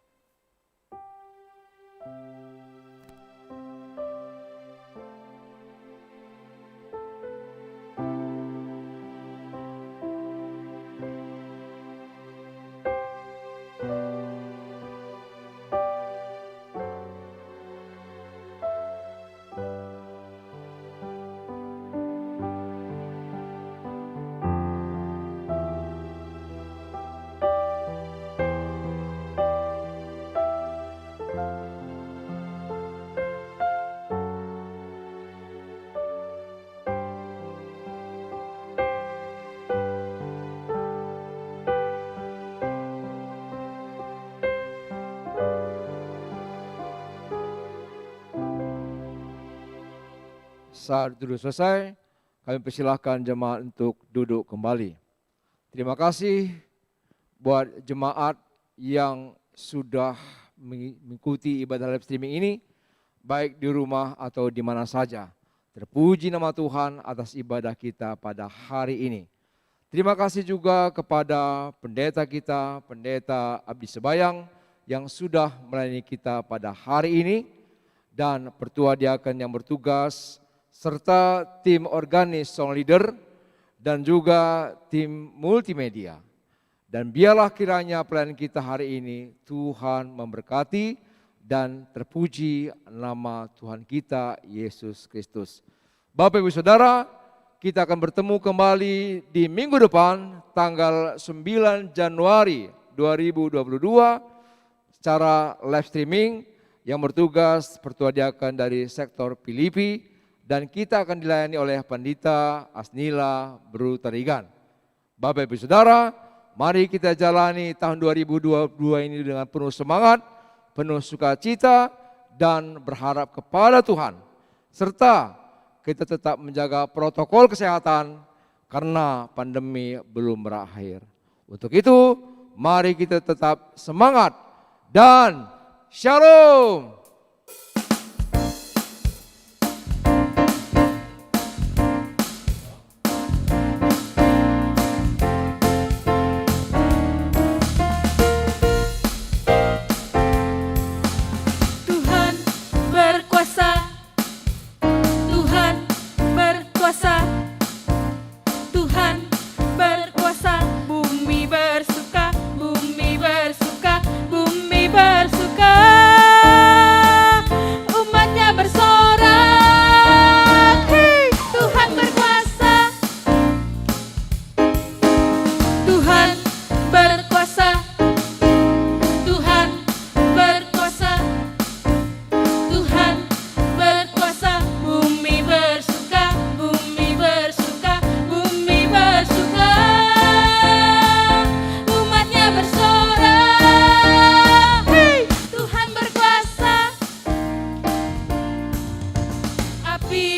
Saat duduk selesai, kami persilahkan jemaat untuk duduk kembali. Terima kasih buat jemaat yang sudah mengikuti ibadah live streaming ini, baik di rumah atau di mana saja. Terpuji nama Tuhan atas ibadah kita pada hari ini. Terima kasih juga kepada pendeta kita, Pendeta Abdi Sebayang, yang sudah melayani kita pada hari ini, dan Pertua Diaken yang bertugas, serta tim organis song leader dan juga tim multimedia. Dan biarlah kiranya pelayanan kita hari ini Tuhan memberkati dan terpuji nama Tuhan kita Yesus Kristus. Bapak Ibu Saudara, kita akan bertemu kembali di minggu depan tanggal 9 Januari 2022 secara live streaming yang bertugas Pertua Diaken dari sektor Filipi. Dan kita akan dilayani oleh Pandita Asnila Bru Tarigan. Bapak Ibu Saudara, mari kita jalani tahun 2022 ini dengan penuh semangat, penuh sukacita, dan berharap kepada Tuhan serta kita tetap menjaga protokol kesehatan karena pandemi belum berakhir. Untuk itu, mari kita tetap semangat dan shalom. Tuhan berkuasa, Tuhan berkuasa, Tuhan berkuasa. Bumi bersuka, bumi bersuka, bumi bersuka. Umatnya bersorak, hei, Tuhan berkuasa, Tuhan berkuasa, Tuhan berkuasa, Tuhan berkuasa. Bumi bersuka, bumi bersuka, bumi bersuka. Umatnya bersorak, hei, Tuhan berkuasa. Api